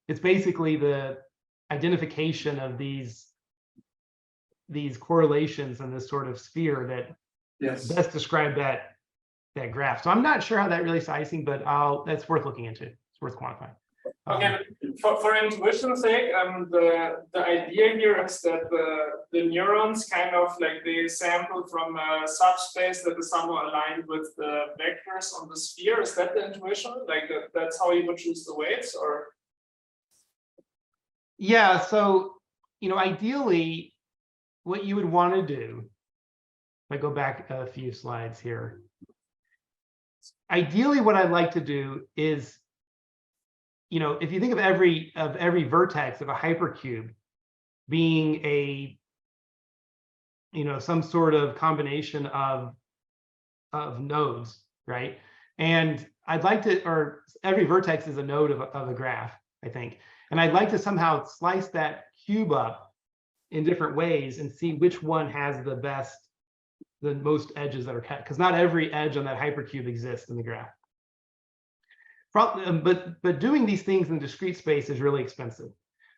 It's basically the identification of these correlations in this sort of sphere that best describe that graph. So I'm not sure how that really is icing, but that's worth looking into. It's worth quantifying. Okay, for intuition's sake, the idea here is that the neurons kind of like they sample from a subspace that is somehow aligned with the vectors on the sphere. Is that the intuition? Like that's how you would choose the weights, or? Yeah. So ideally, what you would want to do. If I go back a few slides here. Ideally, what I'd like to do is, if you think of every vertex of a hypercube being a, some sort of combination of nodes, right? And I'd like to, or every vertex is a node of a graph, I think. And I'd like to somehow slice that cube up in different ways and see which one has the most edges that are cut, because not every edge on that hypercube exists in the graph. But doing these things in discrete space is really expensive.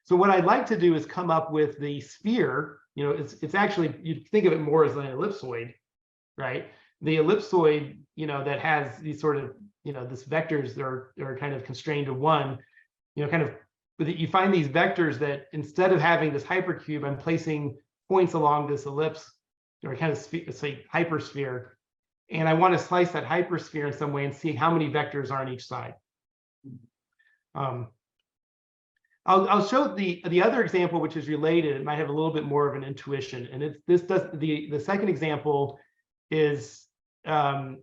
So what I'd like to do is come up with the sphere. It's actually, you think of it more as an ellipsoid, right? The ellipsoid, that has these sort of, this vectors that are kind of constrained to one, you find these vectors that instead of having this hypercube, I'm placing points along this ellipse or kind of say hypersphere. And I want to slice that hypersphere in some way and see how many vectors are on each side. I'll show the other example, which is related. It might have a little bit more of an intuition, and the second example is a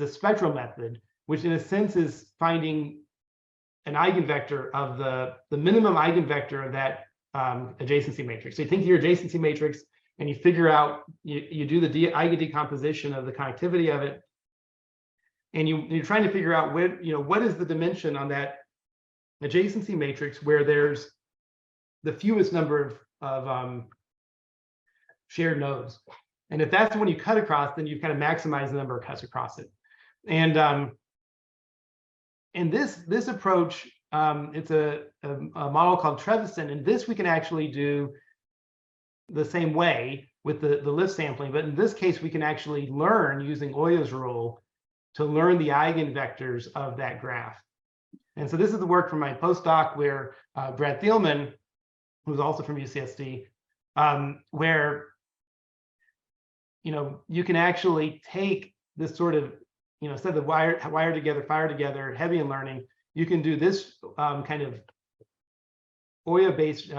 spectral method, which in a sense is finding an eigenvector of the minimum eigenvector of that adjacency matrix. So you think of your adjacency matrix and you figure out, you do the eigendecomposition of the connectivity of it, and you're trying to figure out what is the dimension on that adjacency matrix where there's the fewest number of shared nodes. And if that's the one you cut across, then you kind of maximize the number of cuts across it. And this approach, it's a model called Trevisan, and this we can actually do the same way with the lift sampling, but in this case we can actually learn using Oya's rule to learn the eigenvectors of that graph. And so this is the work from my postdoc where Brad Thielman, who's also from UCSD, where you can actually take this sort of instead of wire together, fire together, heavy in learning, you can do this kind of Oya-based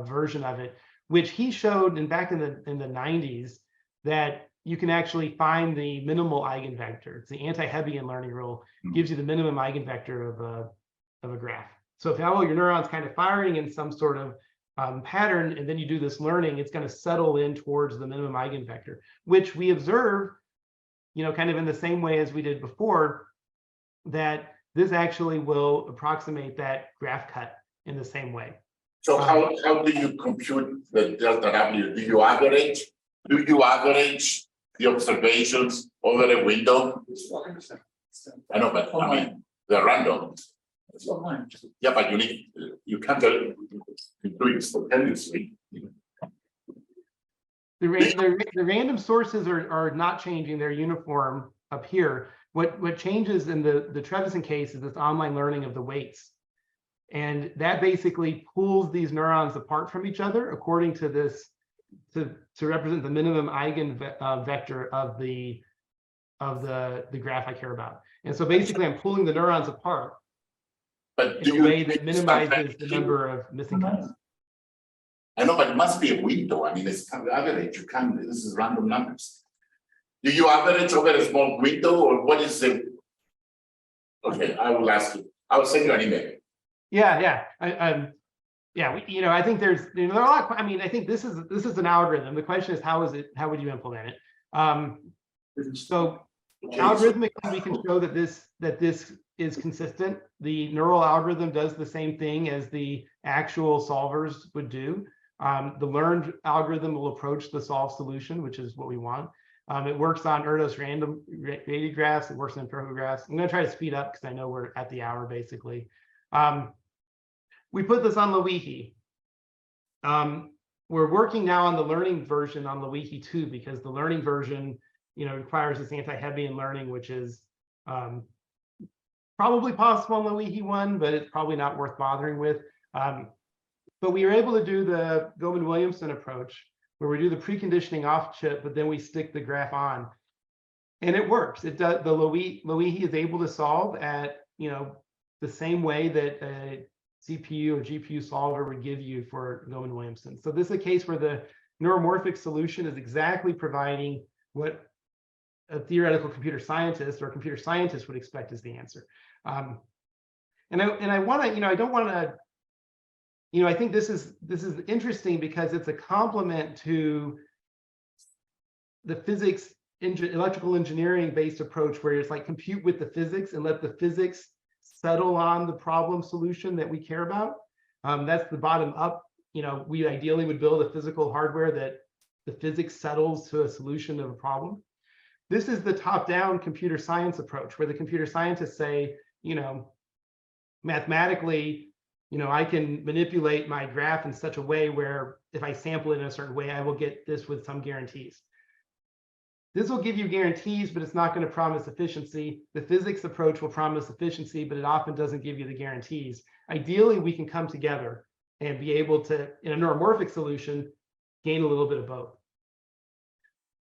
version of it, which he showed back in the 90s, that you can actually find the minimal eigenvector. It's the anti-Hebbian learning rule, gives you the minimum eigenvector of a graph. So if all your neurons kind of firing in some sort of pattern, and then you do this learning, it's going to settle in towards the minimum eigenvector, which we observe, kind of in the same way as we did before, that this actually will approximate that graph cut in the same way. So how do you compute the delta W? Do you average the observations over a window? I know, but I mean, they're random. It's online. Yeah, but you can't do it simultaneously. The random sources are not changing, they're uniform up here. What changes in the Trevisan case is this online learning of the weights. And that basically pulls these neurons apart from each other according to this, to represent the minimum eigenvector of the graph I care about. And so basically I'm pulling the neurons apart But in a way that minimizes the number of missing cuts. I know, but it must be a window. I mean, it's kind of average. You can't, this is random numbers. Do you average over a small window, or what is the? Okay, I will ask you. I will send you an email. Yeah. I think there are a lot. I mean, I think this is an algorithm. The question is, how would you implement it? So algorithmically, we can show that this is consistent. The neural algorithm does the same thing as the actual solvers would do. The learned algorithm will approach the solved solution, which is what we want. It works on Erdos random weighted graphs. It works on empirical graphs. I'm going to try to speed up because I know we're at the hour, basically. We put this on Loihi. We're working now on the learning version on Loihi 2 because the learning version, requires this anti-Hebbian learning, which is probably possible on Loihi 1, but it's probably not worth bothering with. But we were able to do the Goldman-Williamson approach, where we do the preconditioning off chip, but then we stick the graph on, and it works. It does. The Loihi is able to solve at the same way that a CPU or GPU solver would give you for Goldman-Williamson. So this is a case where the neuromorphic solution is exactly providing what a theoretical computer scientist or a computer scientist would expect as the answer. And I want to, I don't want to. I think this is interesting because it's a complement to the physics, electrical engineering based approach, where it's like compute with the physics and let the physics settle on the problem solution that we care about. That's the bottom up. We ideally would build a physical hardware that the physics settles to a solution of a problem. This is the top down computer science approach, where the computer scientists say, mathematically, I can manipulate my graph in such a way where if I sample it in a certain way, I will get this with some guarantees. This will give you guarantees, but it's not going to promise efficiency. The physics approach will promise efficiency, but it often doesn't give you the guarantees. Ideally, we can come together and be able to, in a neuromorphic solution, gain a little bit of both.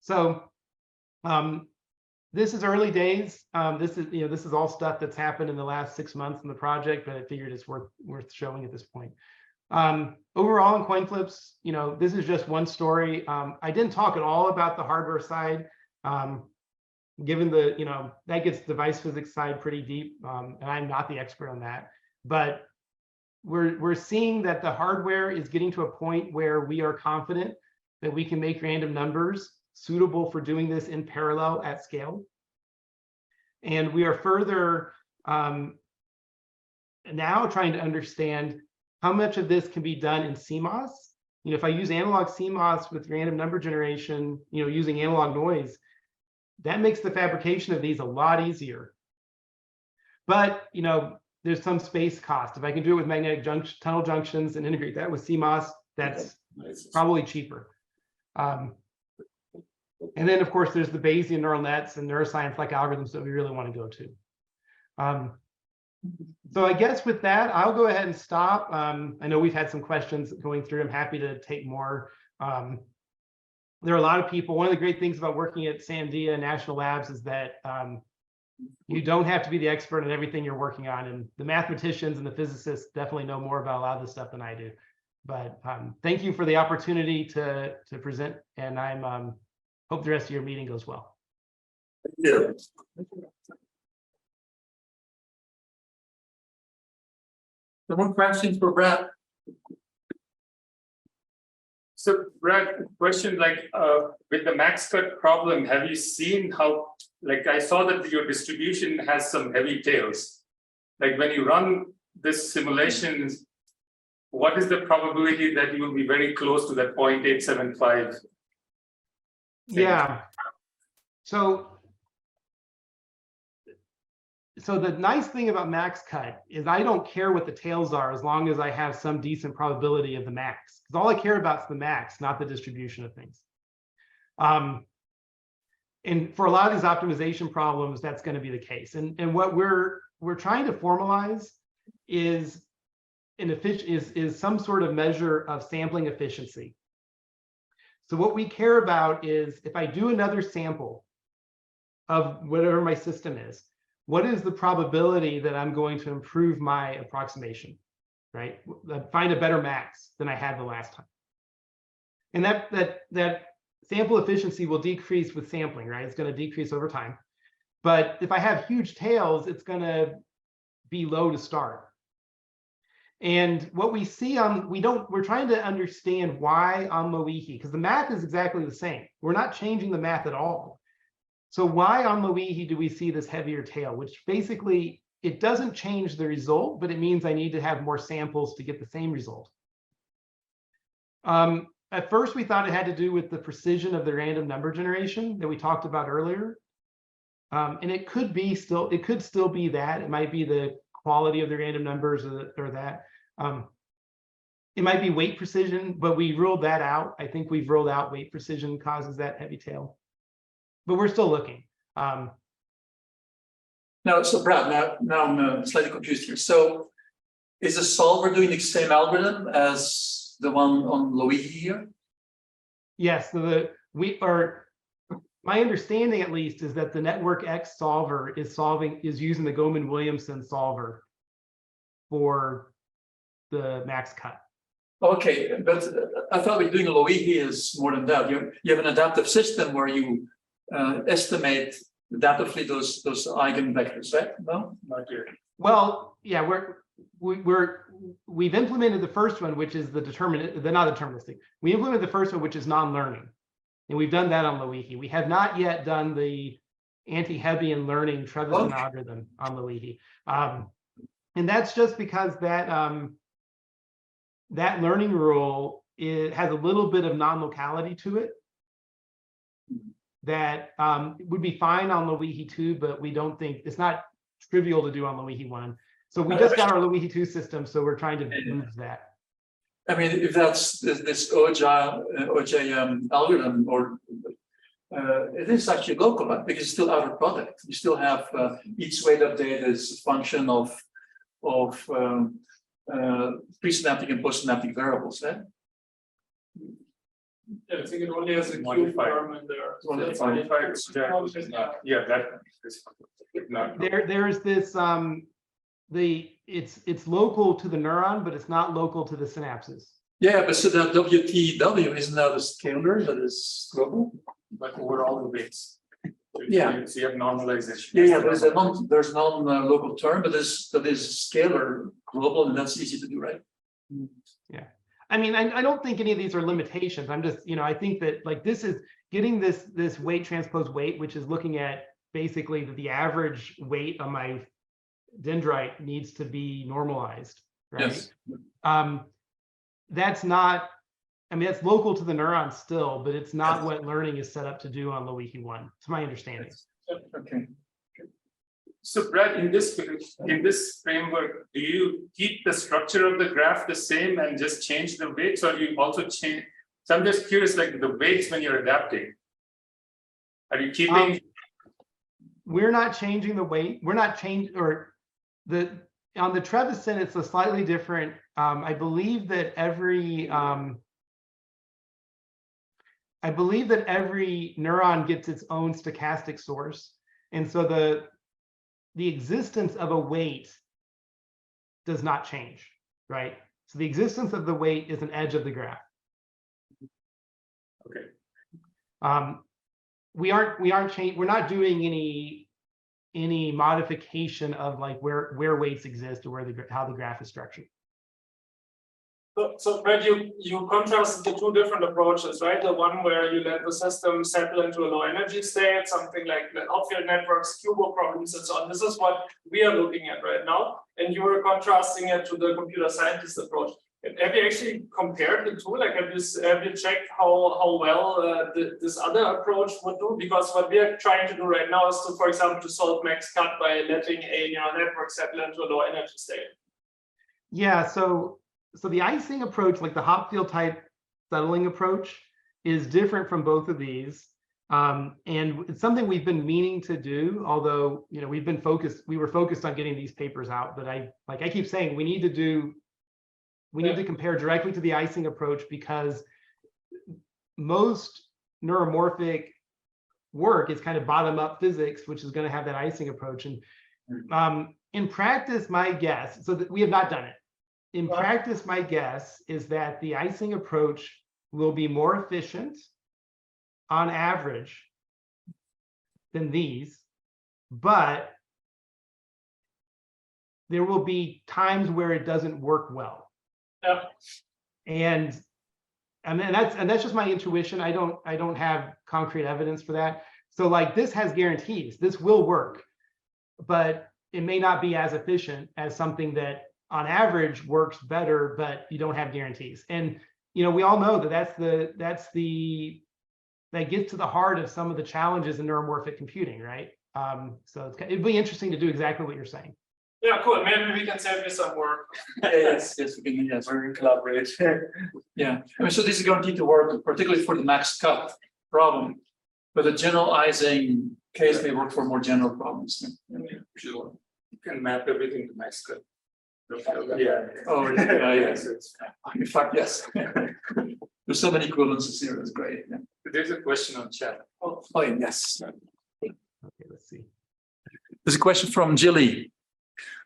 So this is early days. This is all stuff that's happened in the last 6 months in the project, but I figured it's worth showing at this point. Overall in coin flips, this is just one story. I didn't talk at all about the hardware side, given the, that gets device physics side pretty deep, and I'm not the expert on that. But we're seeing that the hardware is getting to a point where we are confident that we can make random numbers suitable for doing this in parallel at scale. And we are further now trying to understand how much of this can be done in CMOS. If I use analog CMOS with random number generation, using analog noise, that makes the fabrication of these a lot easier. But, there's some space cost. If I can do it with magnetic tunnel junctions and integrate that with CMOS, that's probably cheaper. And then, of course, there's the Bayesian neural nets and neuroscience-like algorithms that we really want to go to. So I guess with that, I'll go ahead and stop. I know we've had some questions going through. I'm happy to take more. There are a lot of people. One of the great things about working at Sandia National Labs is that you don't have to be the expert in everything you're working on. And the mathematicians and the physicists definitely know more about a lot of this stuff than I do. But thank you for the opportunity to present. And I'm hope the rest of your meeting goes well. Thank you. Some more questions for Brad? So Brad, question with the max cut problem, have you seen how, I saw that your distribution has some heavy tails. When you run this simulation, what is the probability that you will be very close to that 0.875? Yeah. So the nice thing about max cut is I don't care what the tails are as long as I have some decent probability of the max. Because all I care about is the max, not the distribution of things. And for a lot of these optimization problems, that's going to be the case. And what we're trying to formalize is some sort of measure of sampling efficiency. So what we care about is if I do another sample of whatever my system is, what is the probability that I'm going to improve my approximation, right? Find a better max than I had the last time. And that sample efficiency will decrease with sampling, right? It's going to decrease over time. But if I have huge tails, it's going to be low to start. And what we see we're trying to understand why on Loihi, because the math is exactly the same. We're not changing the math at all. So why on Loihi do we see this heavier tail, which basically, it doesn't change the result, but it means I need to have more samples to get the same result. At first, we thought it had to do with the precision of the random number generation that we talked about earlier. And it could still be that. It might be the quality of the random numbers or that. It might be weight precision, but we ruled that out. I think we've ruled out weight precision causes that heavy tail. But we're still looking. Now, so Brad, now I'm slightly confused here. So is the solver doing the same algorithm as the one on Loihi here? Yes, my understanding at least is that the Network X solver is using the Goldman-Williamson solver for the max cut. Okay, but I thought we're doing Loihi is more than that. You have an adaptive system where you estimate adaptively those eigenvectors, right? No, Not here. Well, yeah, we've implemented the first one, which is not deterministic. We implemented the first one, which is non-learning, and we've done that on Loihi. We have not yet done the anti-Hebbian learning Trevisan algorithm on Loihi, and that's just because that learning rule has a little bit of non-locality to it. That would be fine on Loihi 2, but we don't think it's not trivial to do on Loihi 1. So we just got our Loihi 2 system, so we're trying to move that. I mean, if that's this OJ algorithm, or it is actually local, right? Because it's still outer product. You still have each weight update is a function of presynaptic and postsynaptic variables, right? Yeah, I think it only has a Q term in there. It's only That's 25 is not. Yeah, that is not. There's this it's local to the neuron, but it's not local to the synapses. Yeah, but so that WTW isn't that a scalar that is global? But over all the weights. Yeah. So you have normalization. Yeah, there's non-local term, but that is scalar global, and that's easy to do, right? Yeah. I mean, I don't think any of these are limitations. I'm just, I think that like this is getting this weight transpose weight, which is looking at basically the average weight on my dendrite needs to be normalized, right? Yes. That's not, that's local to the neuron still, but it's not what learning is set up to do on Loihi 1. It's my understanding. Okay. So Brad, in this framework, do you keep the structure of the graph the same and just change the weights, or you also change? So I'm just curious, like the weights when you're adapting. Are you keeping? We're not changing the weight. We're not changing, or on the Trevisan, it's a slightly different. I believe that every neuron gets its own stochastic source, and so the existence of a weight does not change, right? So the existence of the weight is an edge of the graph. Okay. We're not doing any modification of like where weights exist or how the graph is structured. So Brad, you contrast the two different approaches, right? The one where you let the system settle into a low energy state, something like the outfield networks, QBO problems, and so on. This is what we are looking at right now. And you were contrasting it to the computer scientist approach. Have you actually compared the two? Like, have you checked how well this other approach would do? Because what we are trying to do right now is to, for example, to solve max cut by letting a neural network settle into a low energy state. Yeah, so the icing approach, like the Hopfield type settling approach, is different from both of these. And it's something we've been meaning to do, although, you know, we were focused on getting these papers out, but I keep saying we need to compare directly to the icing approach, because most neuromorphic work is kind of bottom-up physics, which is going to have that icing approach. And in practice, my guess, so that we have not done it. In practice, my guess is that the icing approach will be more efficient on average than these, but there will be times where it doesn't work well. Yeah. And that's just my intuition. I don't have concrete evidence for that. So like this has guarantees, this will work, but it may not be as efficient as something that on average works better, but you don't have guarantees. And you know, we all know that that gets to the heart of some of the challenges in neuromorphic computing, right? So it'd be interesting to do exactly what you're saying. Yeah, cool. Maybe we can save you some work. Yes, we can. Yes, we can collaborate. Yeah, I mean, so this is guaranteed to work, particularly for the max cut problem. But the generalizing case may work for more general problems. Sure. You can map everything to max cut. Yeah. Oh, yeah, yes. In fact, yes. There's so many equivalences here. That's great. Yeah. There's a question on chat. Oh, yes. Okay, let's see. There's a question from Jilly.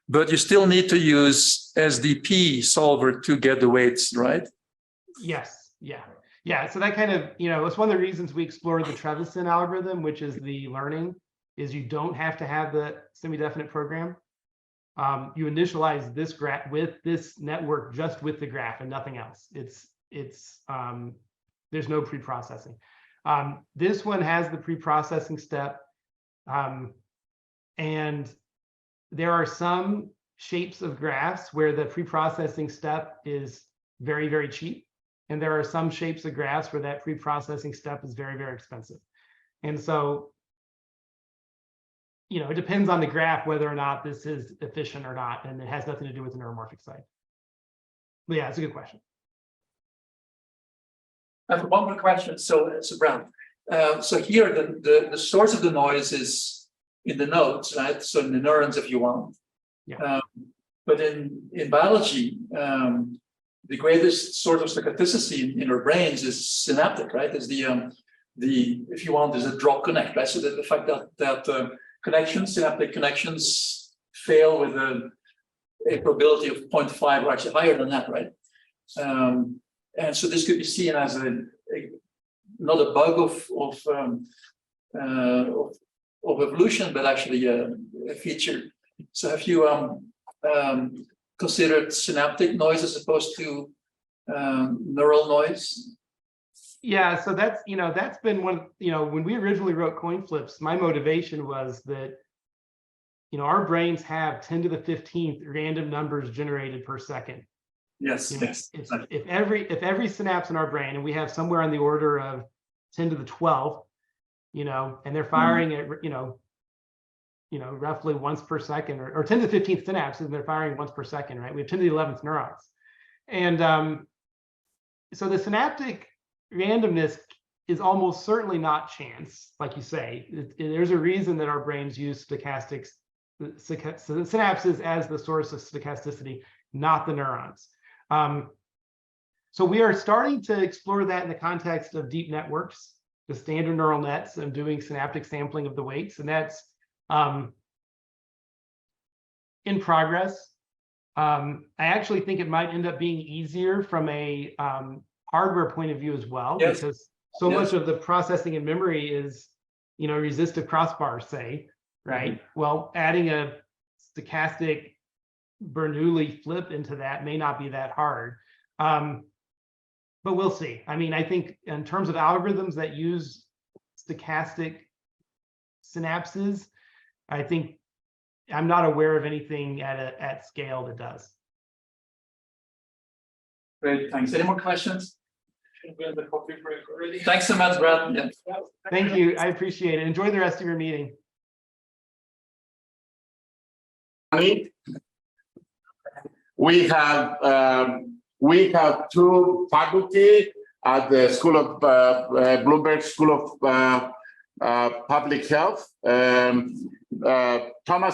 But you still need to use SDP solver to get the weights, right? Yes, yeah. So that kind of, you know, it's one of the reasons we explored the Trevisan algorithm, which is the learning, is you don't have to have the semi-definite program. You initialize this graph with this network just with the graph and nothing else. There's no pre-processing. This one has the pre-processing step, and there are some shapes of graphs where the pre-processing step is very, very cheap. And there are some shapes of graphs where that pre-processing step is very, very expensive. And so, you know, it depends on the graph whether or not this is efficient or not, and it has nothing to do with the neuromorphic side. But yeah, it's a good question. I have one more question. So Brown, so here the source of the noise is in the nodes, right? So in the neurons, if you want. Yeah. But in biology, the greatest source of stochasticity in our brains is synaptic, right? Is the if you want, is a drop connect, right? So that the fact that synaptic connections fail with a probability of 0.5 or actually higher than that, right? And so this could be seen as not a bug of evolution, but actually a feature. So have you considered synaptic noise as opposed to neural noise? Yeah, so that's been one, when we originally wrote coin flips, my motivation was that, our brains have 10 to the 15th random numbers generated per second. Yes, yes. If every synapse in our brain, and we have somewhere on the order of 10 to the 12th, and they're firing at, roughly once per second, or 10 to the 15th synapses, and they're firing once per second, right? We have 10 to the 11th neurons. And so the synaptic randomness is almost certainly not chance, like you say. There's a reason that our brains use synapses as the source of stochasticity, not the neurons. So we are starting to explore that in the context of deep networks, the standard neural nets, and doing synaptic sampling of the weights, and that's in progress. I actually think it might end up being easier from a hardware point of view as well, yes, because so much of the processing and memory is, resistive crossbars, say, right? Mm-hmm. Well, adding a stochastic Bernoulli flip into that may not be that hard. But we'll see. I mean, I think in terms of algorithms that use stochastic synapses, I think I'm not aware of anything at scale that does. Great, thanks. Any more questions? We're in the coffee break already. Thanks so much, Brad. Yeah. Thank you. I appreciate it. Enjoy the rest of your meeting. We have two faculty at the School of Bloomberg School of Public Health, Thomas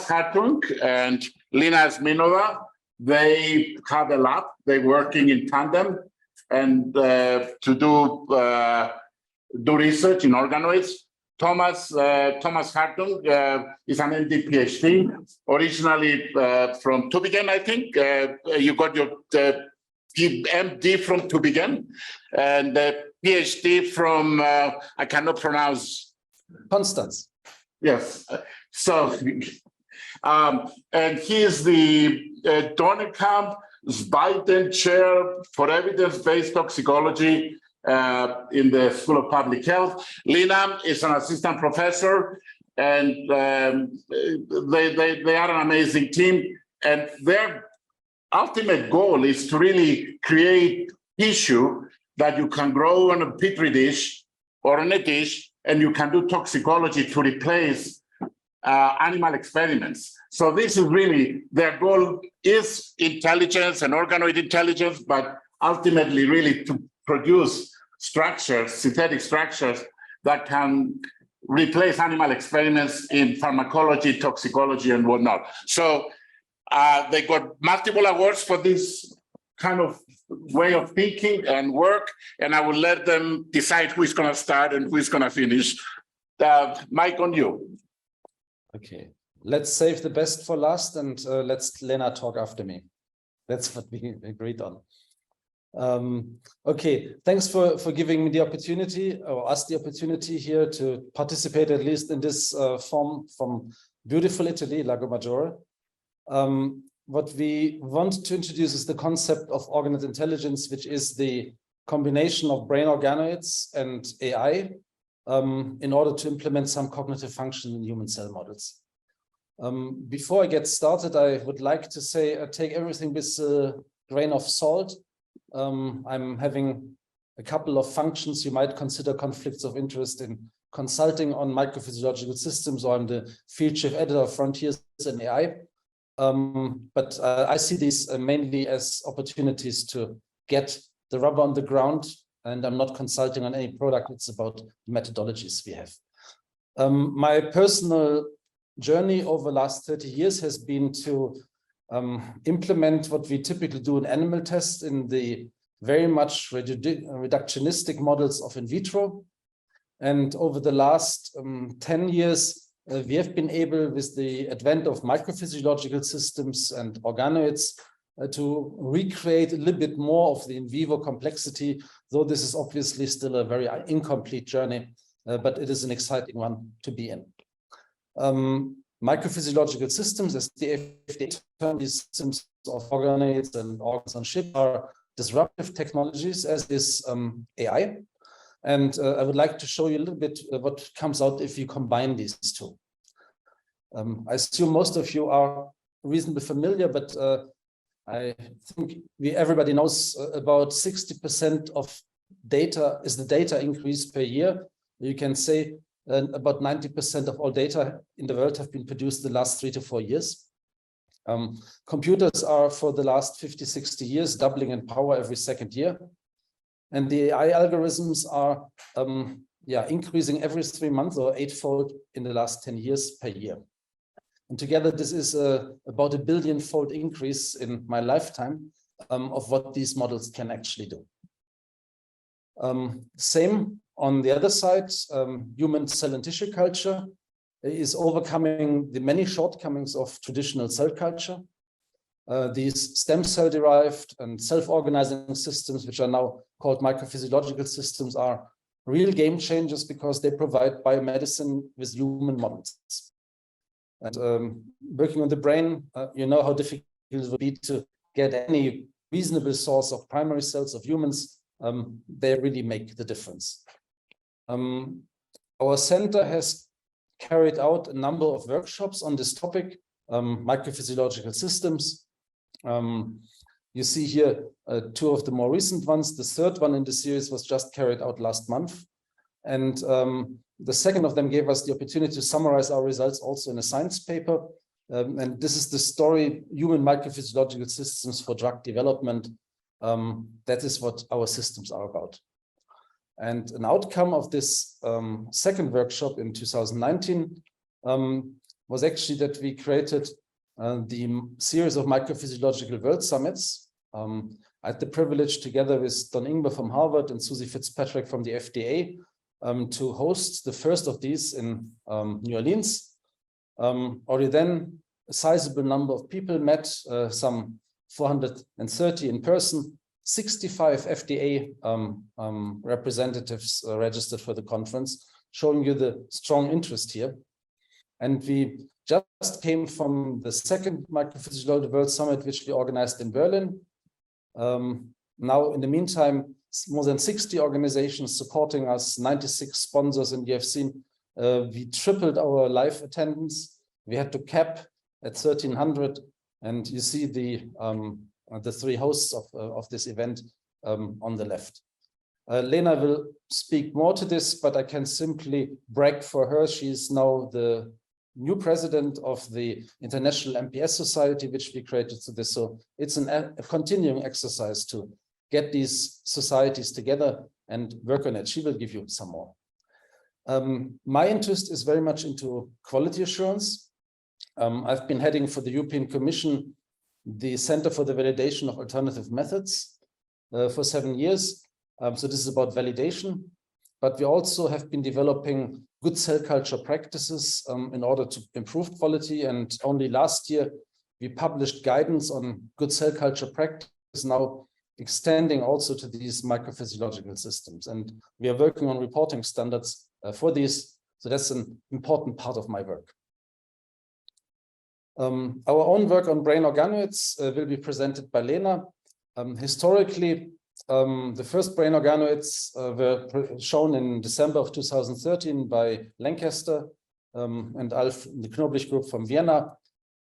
Hartung and Lena Smirnova. They have a lab. They're working in tandem and to do research in organoids. Thomas Hartung is an MD PhD, originally from Tübingen, I think. You got your MD from Tübingen, and PhD from, I cannot pronounce. Constance. Yes. So, and he is the Dornekamp Biden Chair for Evidence-Based Toxicology in the School of Public Health. Lena is an assistant professor, and they are an amazing team. And their ultimate goal is to really create tissue that you can grow on a petri dish or on a dish, and you can do toxicology to replace animal experiments. So this is really, their goal is intelligence and organoid intelligence, but ultimately really to produce structures, synthetic structures that can replace animal experiments in pharmacology, toxicology, and whatnot. So they got multiple awards for this kind of way of thinking and work, and I will let them decide who is going to start and who is going to finish. Mike, on you. Okay, let's save the best for last, and let's Lena talk after me. That's what we agreed on. Okay, thanks for giving me the opportunity, or us the opportunity here to participate at least in this form from beautiful Italy, Lago Maggiore. What we want to introduce is the concept of organoid intelligence, which is the combination of brain organoids and AI in order to implement some cognitive function in human cell models. Before I get started, I would like to say, take everything with a grain of salt. I'm having a couple of functions you might consider conflicts of interest in consulting on microphysiological systems, or I'm the field chief editor of Frontiers in AI. But I see these mainly as opportunities to get the rubber on the ground, and I'm not consulting on any product. It's about methodologies we have. My personal journey over the last 30 years has been to implement what we typically do in animal tests in the very much reductionistic models of in vitro. And over the last 10 years, we have been able, with the advent of microphysiological systems and organoids, to recreate a little bit more of the in vivo complexity, though this is obviously still a very incomplete journey, but it is an exciting one to be in. Microphysiological systems, as the FDA term, these systems of organoids and organs on chip, are disruptive technologies, as is AI. And I would like to show you a little bit what comes out if you combine these two. I assume most of you are reasonably familiar, but I think everybody knows about 60% of data is the data increase per year. You can say about 90% of all data in the world have been produced the last 3 to 4 years. Computers are, for the last 50, 60 years, doubling in power every second year. And the AI algorithms are increasing every 3 months, or 8-fold in the last 10 years per year. And together, this is about a billion-fold increase in my lifetime of what these models can actually do. Same on the other side, human cell and tissue culture is overcoming the many shortcomings of traditional cell culture. These stem cell derived and self-organizing systems, which are now called microphysiological systems, are real game changers because they provide biomedicine with human models. And working on the brain, you know how difficult it would be to get any reasonable source of primary cells of humans. They really make the difference. Our center has carried out a number of workshops on this topic, microphysiological systems. You You see here two of the more recent ones. The third one in the series was just carried out last month. And the second of them gave us the opportunity to summarize our results also in a science paper. And this is the story, Human Microphysiological Systems for Drug Development. That is what our systems are about. And an outcome of this second workshop in 2019 was actually that we created the series of microphysiological world summits. I had the privilege, together with Don Ingber from Harvard and Susie Fitzpatrick from the FDA, to host the first of these in New Orleans. Already then, a sizable number of people met, some 430 in person, 65 FDA representatives registered for the conference, showing you the strong interest here. And we just came from the second Microphysiological World Summit, which we organized in Berlin. Now, in the meantime, more than 60 organizations supporting us, 96 sponsors, and you have seen we tripled our live attendance. We had to cap at 1,300, and you see the three hosts of this event on the left. Lena will speak more to this, but I can simply brag for her. She is now the new president of the International MPS Society, which we created to this. So it's a continuing exercise to get these societies together and work on it. She will give you some more. My interest is very much into quality assurance. I've been heading for the European Commission the Center for the Validation of Alternative Methods for 7 years. So this is about validation, but we also have been developing good cell culture practices in order to improve quality. And only last year, we published guidance on good cell culture practice, now extending also to these microphysiological systems. And we are working on reporting standards for these. So that's an important part of my work. Our own work on brain organoids will be presented by Lena. Historically, the first brain organoids were shown in December of 2013 by Lancaster and Alf, the Knoblich group from Vienna.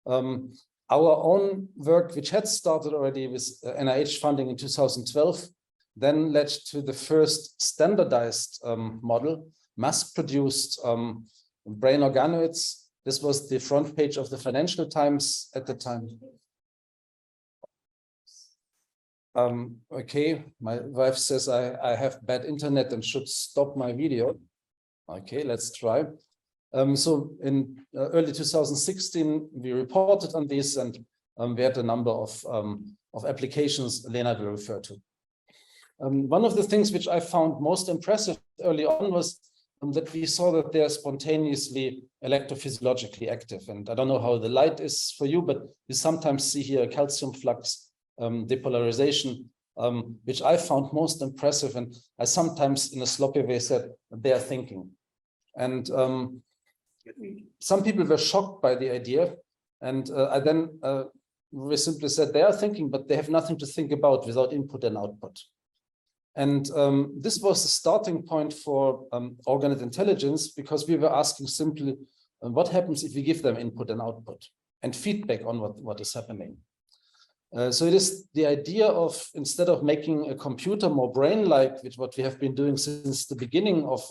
Our own work, which had started already with NIH funding in 2012, then led to the first standardized model, mass-produced brain organoids. This was the front page of the Financial Times at the time. Okay, my wife says I have bad internet and should stop my video. Okay, let's try. So in early 2016, we reported on this, and we had a number of applications Lena will refer to. One of the things which I found most impressive early on was that we saw that they are spontaneously electrophysiologically active. And I don't know how the light is for you, but you sometimes see here a calcium flux depolarization, which I found most impressive. And I sometimes, in a sloppy way, said they are thinking. And some people were shocked by the idea. And I then we simply said they are thinking, but they have nothing to think about without input and output. And this was the starting point for organoid intelligence, because we were asking simply, what happens if we give them input and output and feedback on what is happening? So it is the idea of, instead of making a computer more brain-like, which what we have been doing since the beginning of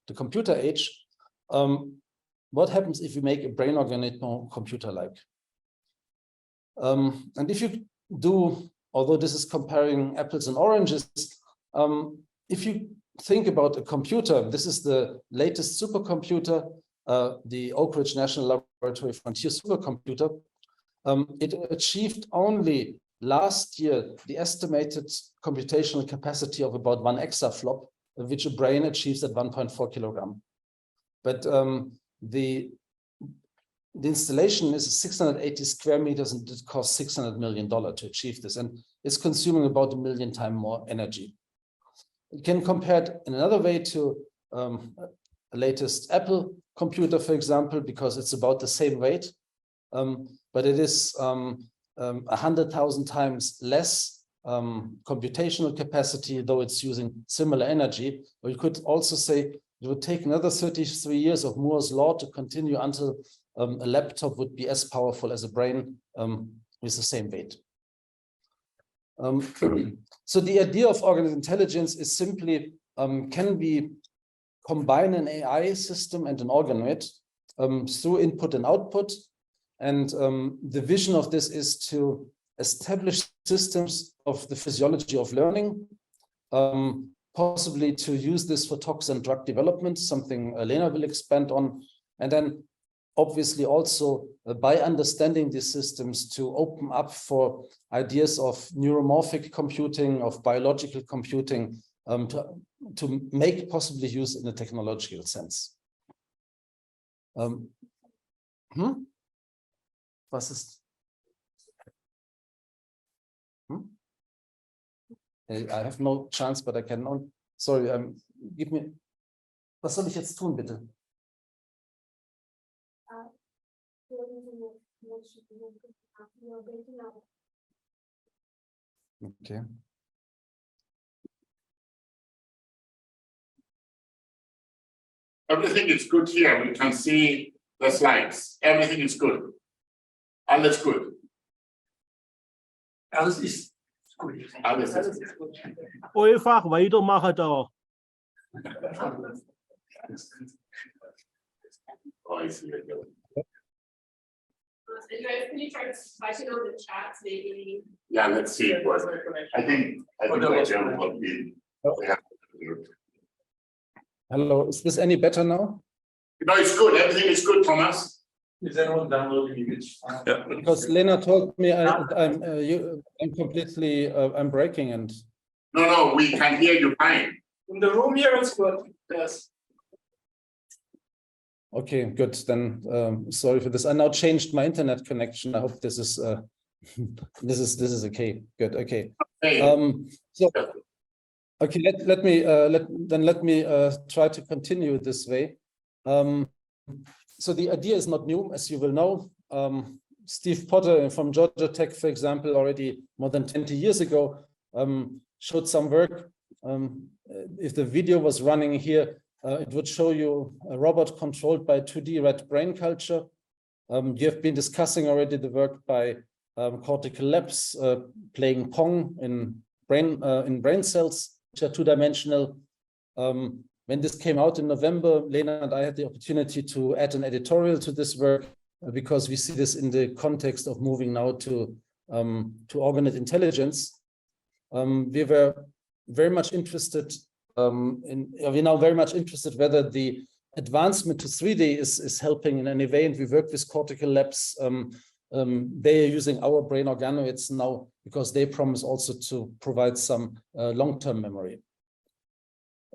the computer age, what happens if we make a brain organoid more computer-like? And if you do, although this is comparing apples and oranges, if you think about a computer, this is the latest supercomputer, the Oak Ridge National Laboratory Frontier supercomputer. It achieved only last year the estimated computational capacity of about 1 exaflop, which a brain achieves at 1.4 kilogram. But the installation is 680 square meters, and it costs $600 million to achieve this, and it's consuming about 1 million times more energy. You can compare it in another way to a latest Apple computer, for example, because it's about the same weight, but it is 100,000 times less computational capacity, though it's using similar energy. Or you could also say it would take another 33 years of Moore's law to continue until a laptop would be as powerful as a brain with the same weight. So the idea of organoid intelligence is simply, can we combine an AI system and an organoid through input and output? And the vision of this is to establish systems of the physiology of learning, possibly to use this for tox and drug development, something Lena will expand on. And then obviously also by understanding these systems to open up for ideas of neuromorphic computing, of biological computing, to make possibly use in a technological sense. Was ist? I have no chance, but I cannot. Sorry, give me. Was soll ich jetzt tun, bitte? Okay. Everything is good here. We can see the slides. Everything is good. Alles gut. Alles ist gut. Alles ist gut. Einfach weitermachen da. Oh, I see it. Can you try flashing on the chats maybe? Yeah, let's see what. I think what Joe will be. Hello, is this any better now? No, it's good. Everything is good, Thomas. Is anyone downloading the image? Yeah. Because Lena told me I'm completely I'm breaking and. No, we can hear you fine. In the room here, it's good. Yes. Okay, good. Then sorry for this. I now changed my internet connection. I hope this is this is okay. Good. Okay. Hey. So okay, let me try to continue this way. So the idea is not new, as you will know. Steve Potter from Georgia Tech, for example, already more than 20 years ago, showed some work. If the video was running here, it would show you a robot controlled by 2D red brain culture. You have been discussing already the work by Cortical Labs, playing Pong in brain cells, which are two-dimensional. When this came out in November, Lena and I had the opportunity to add an editorial to this work because we see this in the context of moving now to organoid intelligence. We were very much interested we're now very much interested whether the advancement to 3D is helping in any way, and we work with Cortical Labs. They are using our brain organoids now because they promise also to provide some long-term memory.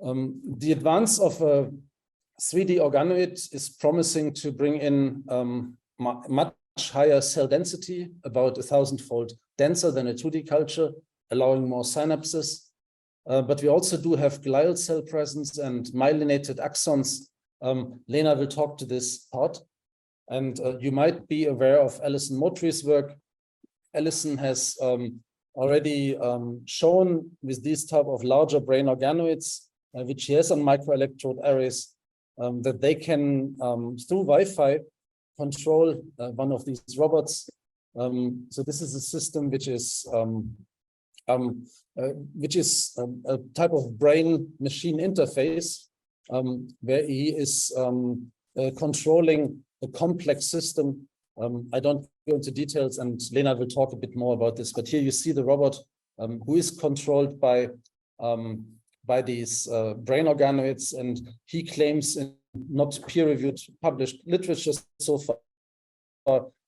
The advance of a 3D organoid is promising to bring in much higher cell density, about 1,000-fold denser than a 2D culture, allowing more synapses. But we also do have glial cell presence and myelinated axons. Lena will talk to this part. And you might be aware of Alison Motri's work. Alison has already shown with these type of larger brain organoids, which she has on microelectrode arrays, that they can, through Wi-Fi, control one of these robots. So this is a system which is a type of brain-machine interface, where he is controlling a complex system. I don't go into details, and Lena will talk a bit more about this. But here you see the robot who is controlled by these brain organoids, and he claims in not peer-reviewed published literature so far,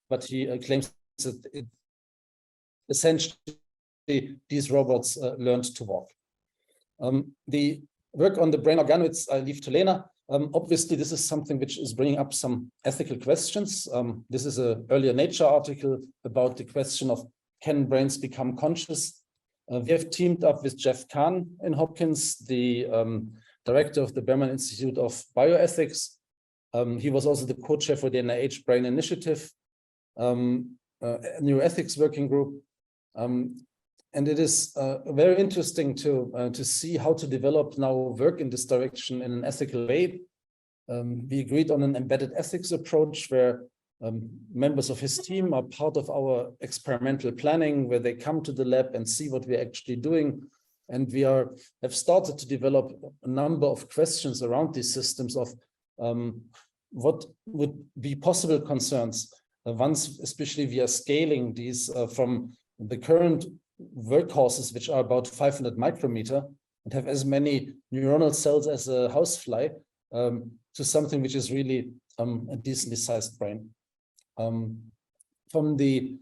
but he claims that essentially these robots learned to walk. The work on the brain organoids I leave to Lena. Obviously, this is something which is bringing up some ethical questions. This is an earlier Nature article about the question of, can brains become conscious? We have teamed up with Jeff Kahn in Hopkins, the director of the Berman Institute of Bioethics. He was also the co-chair for the NIH Brain Initiative, neuroethics working group. And it is very interesting to see how to develop now work in this direction in an ethical way. We agreed on an embedded ethics approach where members of his team are part of our experimental planning, where they come to the lab and see what we're actually doing. And we have started to develop a number of questions around these systems of what would be possible concerns once, especially we are scaling these from the current workhorses, which are about 500 micrometer and have as many neuronal cells as a housefly, to something which is really a decently sized brain. From the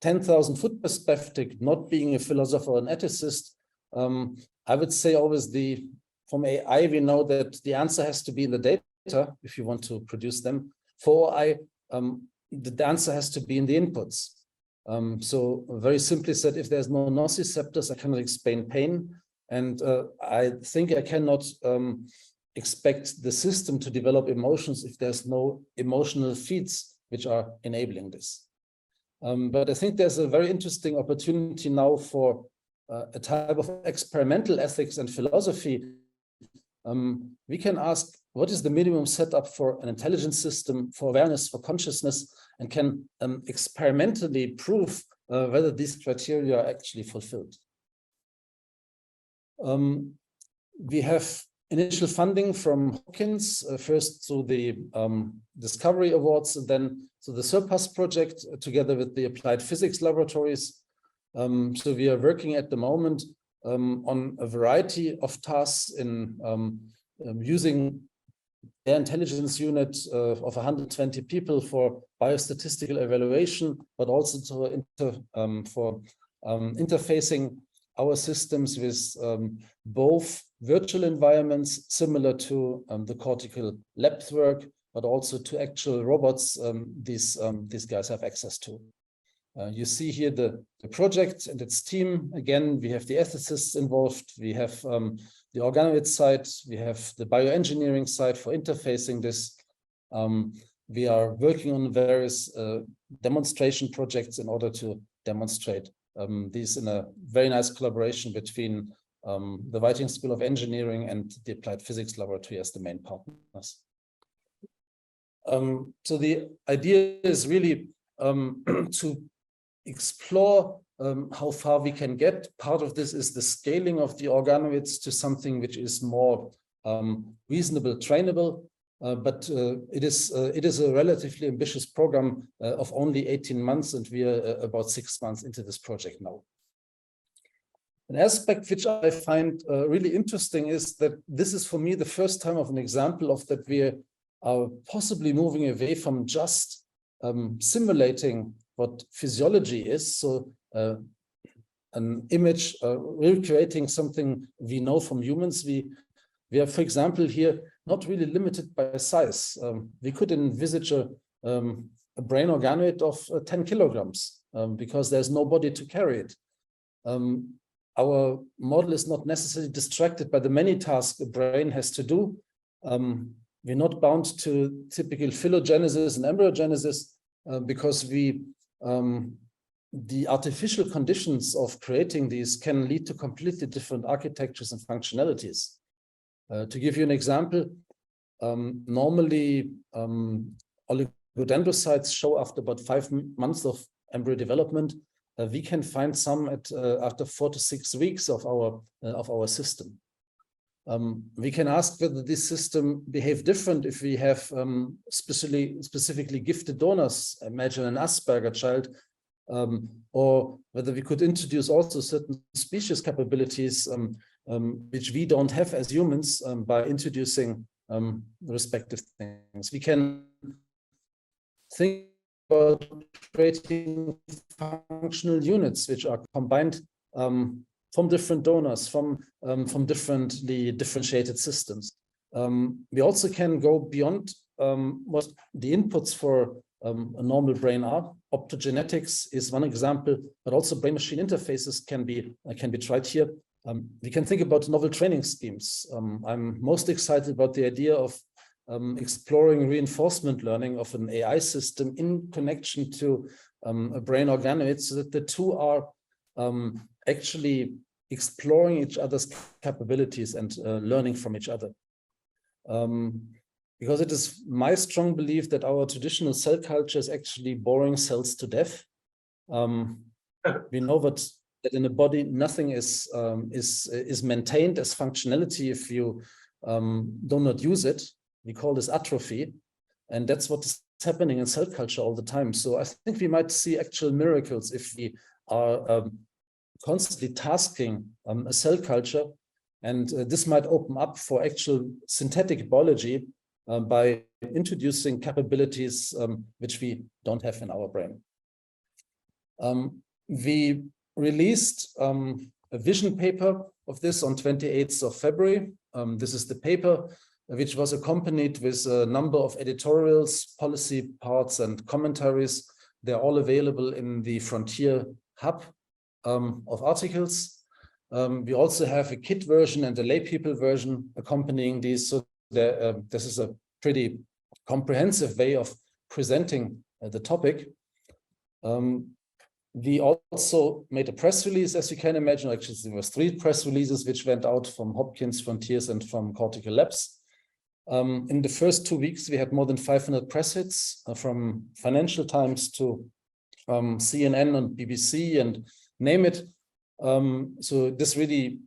10,000 foot perspective, not being a philosopher or an ethicist, I would say always from AI, we know that the answer has to be in the data if you want to produce them. For AI, the answer has to be in the inputs. So very simply said, if there's no nociceptors, I cannot explain pain. And I think I cannot expect the system to develop emotions if there's no emotional feeds which are enabling this. But I think there's a very interesting opportunity now for a type of experimental ethics and philosophy. We can ask, what is the minimum setup for an intelligent system, for awareness, for consciousness, and can experimentally prove whether these criteria are actually fulfilled. We have initial funding from QiNS, first through the Discovery Awards, and then through the SURPASS project, together with the Applied Physics Laboratories. So we are working at the moment on a variety of tasks in using their intelligence unit of 120 people for biostatistical evaluation, but also for interfacing our systems with both virtual environments similar to the cortical lab work, but also to actual robots these guys have access to. You see here the project and its team. Again, we have the ethicists involved. We have the organoid side. We have the bioengineering side for interfacing this. We are working on various demonstration projects in order to demonstrate these in a very nice collaboration between the Whiting School of Engineering and the Applied Physics Laboratory as the main partners. So the idea is really to explore how far we can get. Part of this is the scaling of the organoids to something which is more reasonable, trainable, but it is a relatively ambitious program of only 18 months, and we are about 6 months into this project now. An aspect which I find really interesting is that this is for me the first time of an example of that we are possibly moving away from just simulating what physiology is. So an image, recreating something we know from humans. We are, for example, here not really limited by size. We could envisage a brain organoid of 10 kilograms because there's no body to carry it. Our model is not necessarily distracted by the many tasks a brain has to do. We're not bound to typical phylogenesis and embryogenesis because the artificial conditions of creating these can lead to completely different architectures and functionalities. To give you an example, normally oligodendrocytes show after about 5 months of embryo development. We can find some after 4 to 6 weeks of our system. We can ask whether this system behave different if we have specifically gifted donors. Imagine an Asperger child, or whether we could introduce also certain species capabilities which we don't have as humans by introducing respective things. We can think about creating functional units which are combined from different donors, from differently differentiated systems. We also can go beyond what the inputs for a normal brain are. Optogenetics is one example, but also brain-machine interfaces can be tried here. We can think about novel training schemes. I'm most excited about the idea of exploring reinforcement learning of an AI system in connection to a brain organoid, so that the two are actually exploring each other's capabilities and learning from each other. because it is my strong belief that our traditional cell culture is actually boring cells to death. We know that in the body nothing is maintained as functionality if you do not use it. We call this atrophy, and that's what is happening in cell culture all the time. So I think we might see actual miracles if we are constantly tasking a cell culture, and this might open up for actual synthetic biology by introducing capabilities which we don't have in our brain. We released a vision paper of this on 28th of February. This is the paper which was accompanied with a number of editorials, policy parts, and commentaries. They're all available in the Frontier Hub of articles. We also have a kit version and a lay people version accompanying these. So this is a pretty comprehensive way of presenting the topic. We also made a press release, as you can imagine. Actually, there were 3 press releases which went out from Hopkins, Frontiers, and from Cortical Labs. In the first 2 weeks, we had more than 500 press hits from Financial Times to CNN and BBC and name it. So this really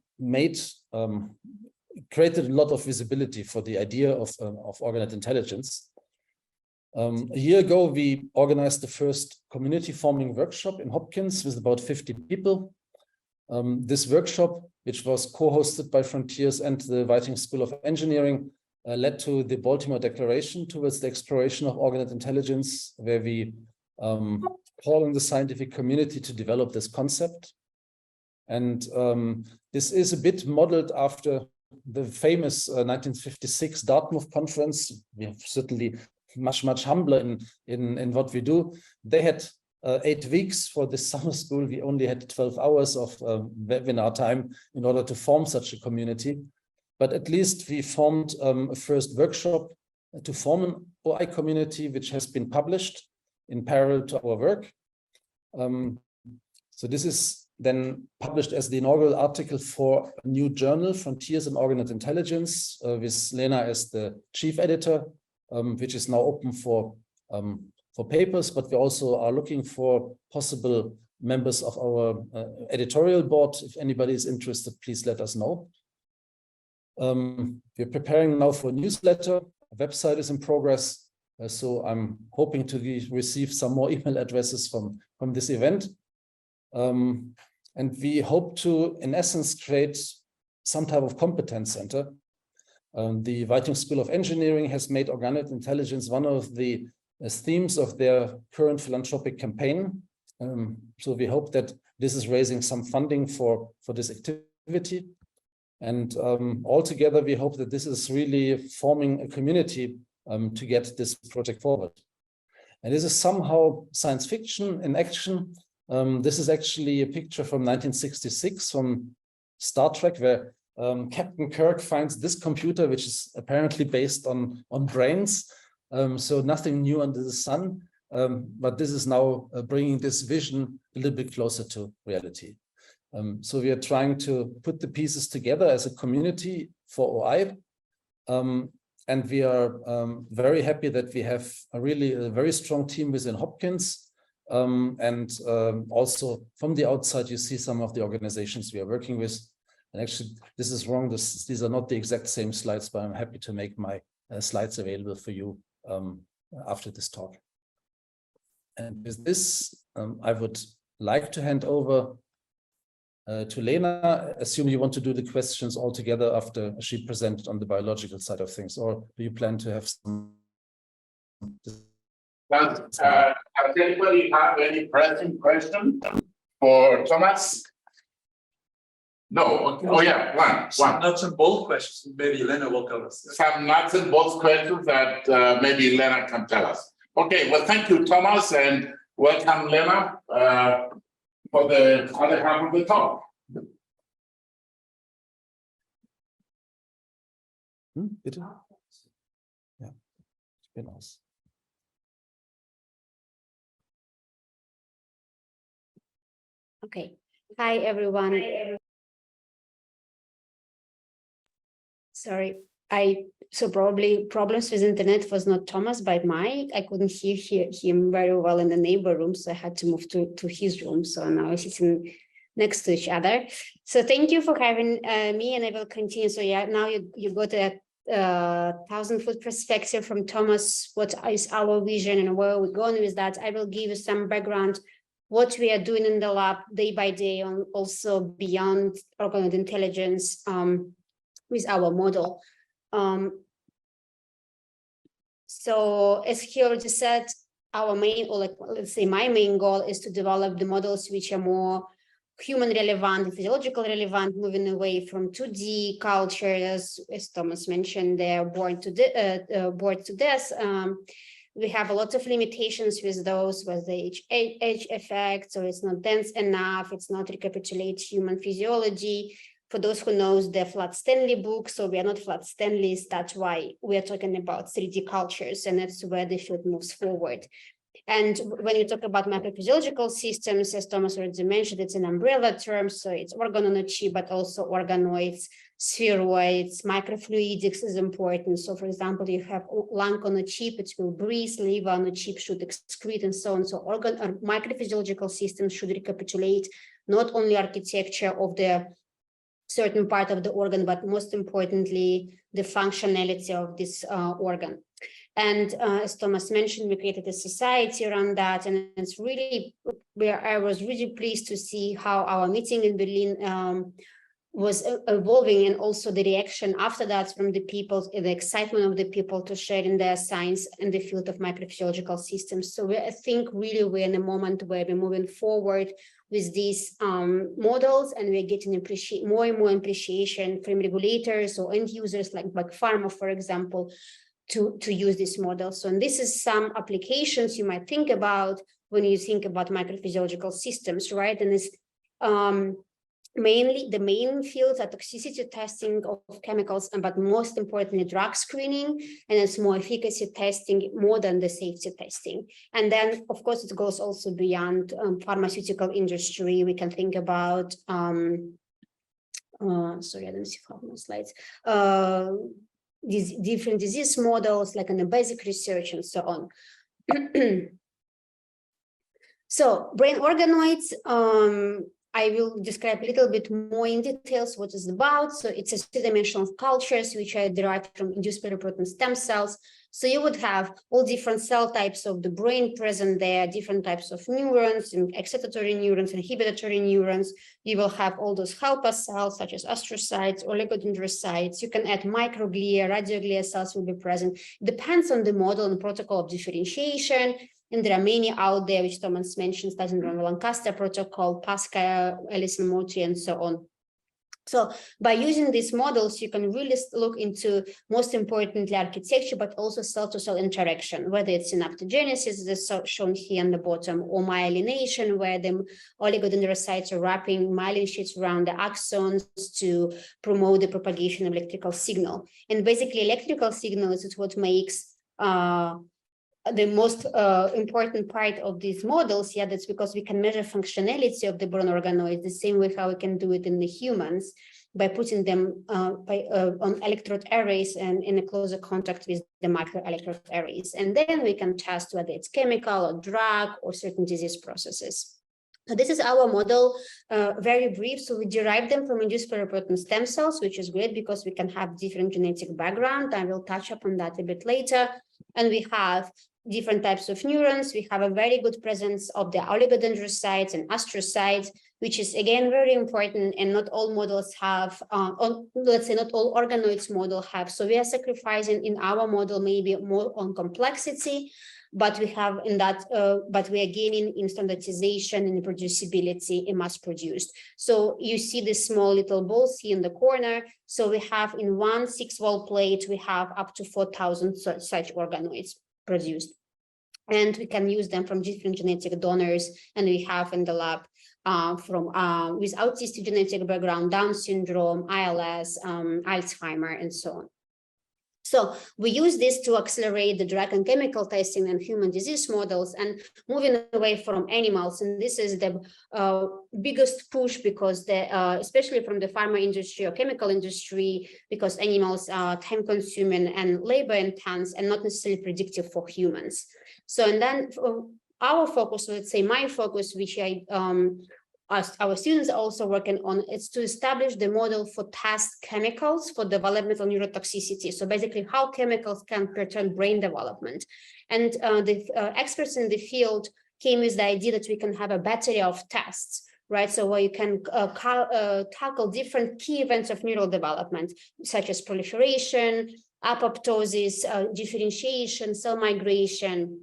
created a lot of visibility for the idea of organoid intelligence. A year ago, we organized the first community forming workshop in Hopkins with about 50 people. This workshop, which was co-hosted by Frontiers and the Whiting School of Engineering, led to the Baltimore Declaration towards the exploration of organoid intelligence, where we call on the scientific community to develop this concept. And this is a bit modeled after the famous 1956 Dartmouth conference. We are certainly much humbler in what we do. They had 8 weeks for this summer school. We only had 12 hours of webinar time in order to form such a community. But at least we formed a first workshop to form an OI community, which has been published in parallel to our work. So this is then published as the inaugural article for a new journal, Frontiers in Organoid Intelligence, with Lena as the chief editor, which is now open for papers, but we also are looking for possible members of our editorial board. If anybody is interested, please let us know. We're preparing now for a newsletter. A website is in progress, so I'm hoping to receive some more email addresses from this event. And we hope to, in essence, create some type of competence center. The Whiting School of Engineering has made organoid intelligence one of the themes of their current philanthropic campaign. So we hope that this is raising some funding for this activity. And altogether, we hope that this is really forming a community to get this project forward. And this is somehow science fiction in action. This is actually a picture from 1966 from Star Trek, where Captain Kirk finds this computer, which is apparently based on brains. So nothing new under the sun. But this is now bringing this vision a little bit closer to reality. So we are trying to put the pieces together as a community for OI. And we are very happy that we have a very strong team within Hopkins. And also from the outside, you see some of the organizations we are working with. And actually, this is wrong. These are not the exact same slides, but I'm happy to make my slides available for you after this talk. And with this, I would like to hand over to Lena. Assume you want to do the questions all together after she presented on the biological side of things, or do you plan to have some? Does anybody have any pressing question for Thomas? No. Okay. Oh yeah, one. Nuts and bolt questions. Maybe Lena will tell us. Some nuts and bolts questions that maybe Lena can tell us. Okay. Well, thank you, Thomas, and welcome, Lena, for the other half of the talk. Bitte? Ja, ich bin aus. Okay. Hi, everyone. Sorry. so probably problems with internet was not Thomas, but Mike. I couldn't hear him very well in the neighbor room, so I had to move to his room. So now we're sitting next to each other. So thank you for having me, and I will continue. So yeah, now you got a 1,000-foot perspective from Thomas. What is our vision and where we're going with that? I will give you some background, what we are doing in the lab day by day, and also beyond organoid intelligence with our model. So as he already said, our main, or like, let's say my main goal is to develop the models which are more human relevant and physiological relevant, moving away from 2D cultures, as Thomas mentioned, they're bored to death. We have a lot of limitations with those, with the age effect, so it's not dense enough, it's not recapitulate human physiology. For those who knows the Flat-Stanley book, so we are not Flat-Stanleys, that's why we are talking about 3D cultures, and that's where the field moves forward. And when you talk about macrophysiological systems, as Thomas already mentioned, it's an umbrella term, so it's organ on a chip, but also organoids, spheroids, microfluidics is important. So for example, you have lung on a chip, it will breathe, liver on a chip should excrete, and so on. So microphysiological systems should recapitulate not only architecture of the certain part of the organ, but most importantly, the functionality of this organ. And as Thomas mentioned, we created a society around that, and it's really where I was really pleased to see how our meeting in Berlin was evolving, and also the reaction after that from the people, the excitement of the people to sharing their science in the field of microphysiological systems. So I think really we're in a moment where we're moving forward with these models, and we're getting more and more appreciation from regulators or end users like Big Pharma, for example, to use this model. So, and this is some applications you might think about when you think about microphysiological systems, right? And it's mainly the main fields are toxicity testing of chemicals, but most importantly, drug screening, and it's more efficacy testing more than the safety testing. And then, of course, it goes also beyond pharmaceutical industry. We can think about, sorry, I don't see how many slides. These different disease models, like in the basic research and so on. So brain organoids, I will describe a little bit more in details what it's about. So it's a three-dimensional cultures which are derived from induced pluripotent stem cells. So you would have all different cell types of the brain present there, different types of neurons, and excitatory neurons, inhibitory neurons. You will have all those helper cells such as astrocytes, oligodendrocytes. You can add microglia, radioglia cells will be present. It depends on the model and protocol of differentiation. And there are many out there, which Thomas mentioned, starting from the Lancaster protocol, Pascal, Ellison, Motri, and so on. So by using these models, you can really look into, most importantly, architecture, but also cell-to-cell interaction, whether it's synaptogenesis, as shown here on the bottom, or myelination, where the oligodendrocytes are wrapping myelin sheets around the axons to promote the propagation of electrical signal. And basically, electrical signals is what makes the most important part of these models. Yeah, that's because we can measure functionality of the brain organoids the same way how we can do it in the humans by putting them on electrode arrays and in a closer contact with the microelectrode arrays. And then we can test whether it's chemical or drug or certain disease processes. So this is our model, very brief. So we derive them from induced pluripotent stem cells, which is great because we can have different genetic background. I will touch upon that a bit later. And we have different types of neurons. We have a very good presence of the oligodendrocytes and astrocytes, which is again very important, and not all models have, let's say not all organoids model have. So we are sacrificing in our model maybe more on complexity, but we have in that, but we are gaining in standardization and reproducibility and mass produced. So you see the small little balls here in the corner. So we have in one 6-well plate, we have up to 4,000 such organoids produced. And we can use them from different genetic donors. And we have in the lab from with autistic genetic background, Down syndrome, ILS, Alzheimer, and so on. So we use this to accelerate the drug and chemical testing and human disease models and moving away from animals. And this is the biggest push because especially from the pharma industry or chemical industry, because animals are time consuming and labor intense and not necessarily predictive for humans. So, and then our focus, let's say my focus, which our students are also working on, is to establish the model for test chemicals for developmental neurotoxicity. So basically how chemicals can perturb brain development. And the experts in the field came with the idea that we can have a battery of tests, right? So where you can tackle different key events of neural development, such as proliferation, apoptosis, differentiation, cell migration,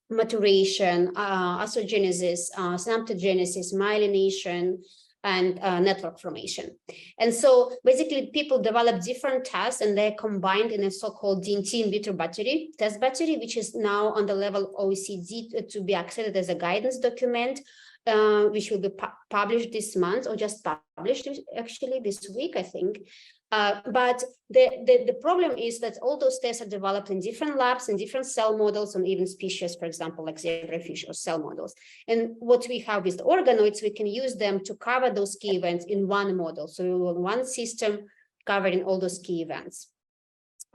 maturation, osteogenesis, synaptogenesis, myelination, and network formation. And so basically people develop different tests and they're combined in a so-called DNT in vitro battery, test battery, which is now on the level of OECD to be accepted as a guidance document, which will be published this month or just published actually this week, I think. But the problem is that all those tests are developed in different labs and different cell models and even species, for example, like zebrafish or cell models. And what we have with the organoids, we can use them to cover those key events in one model. So we will one system covering all those key events.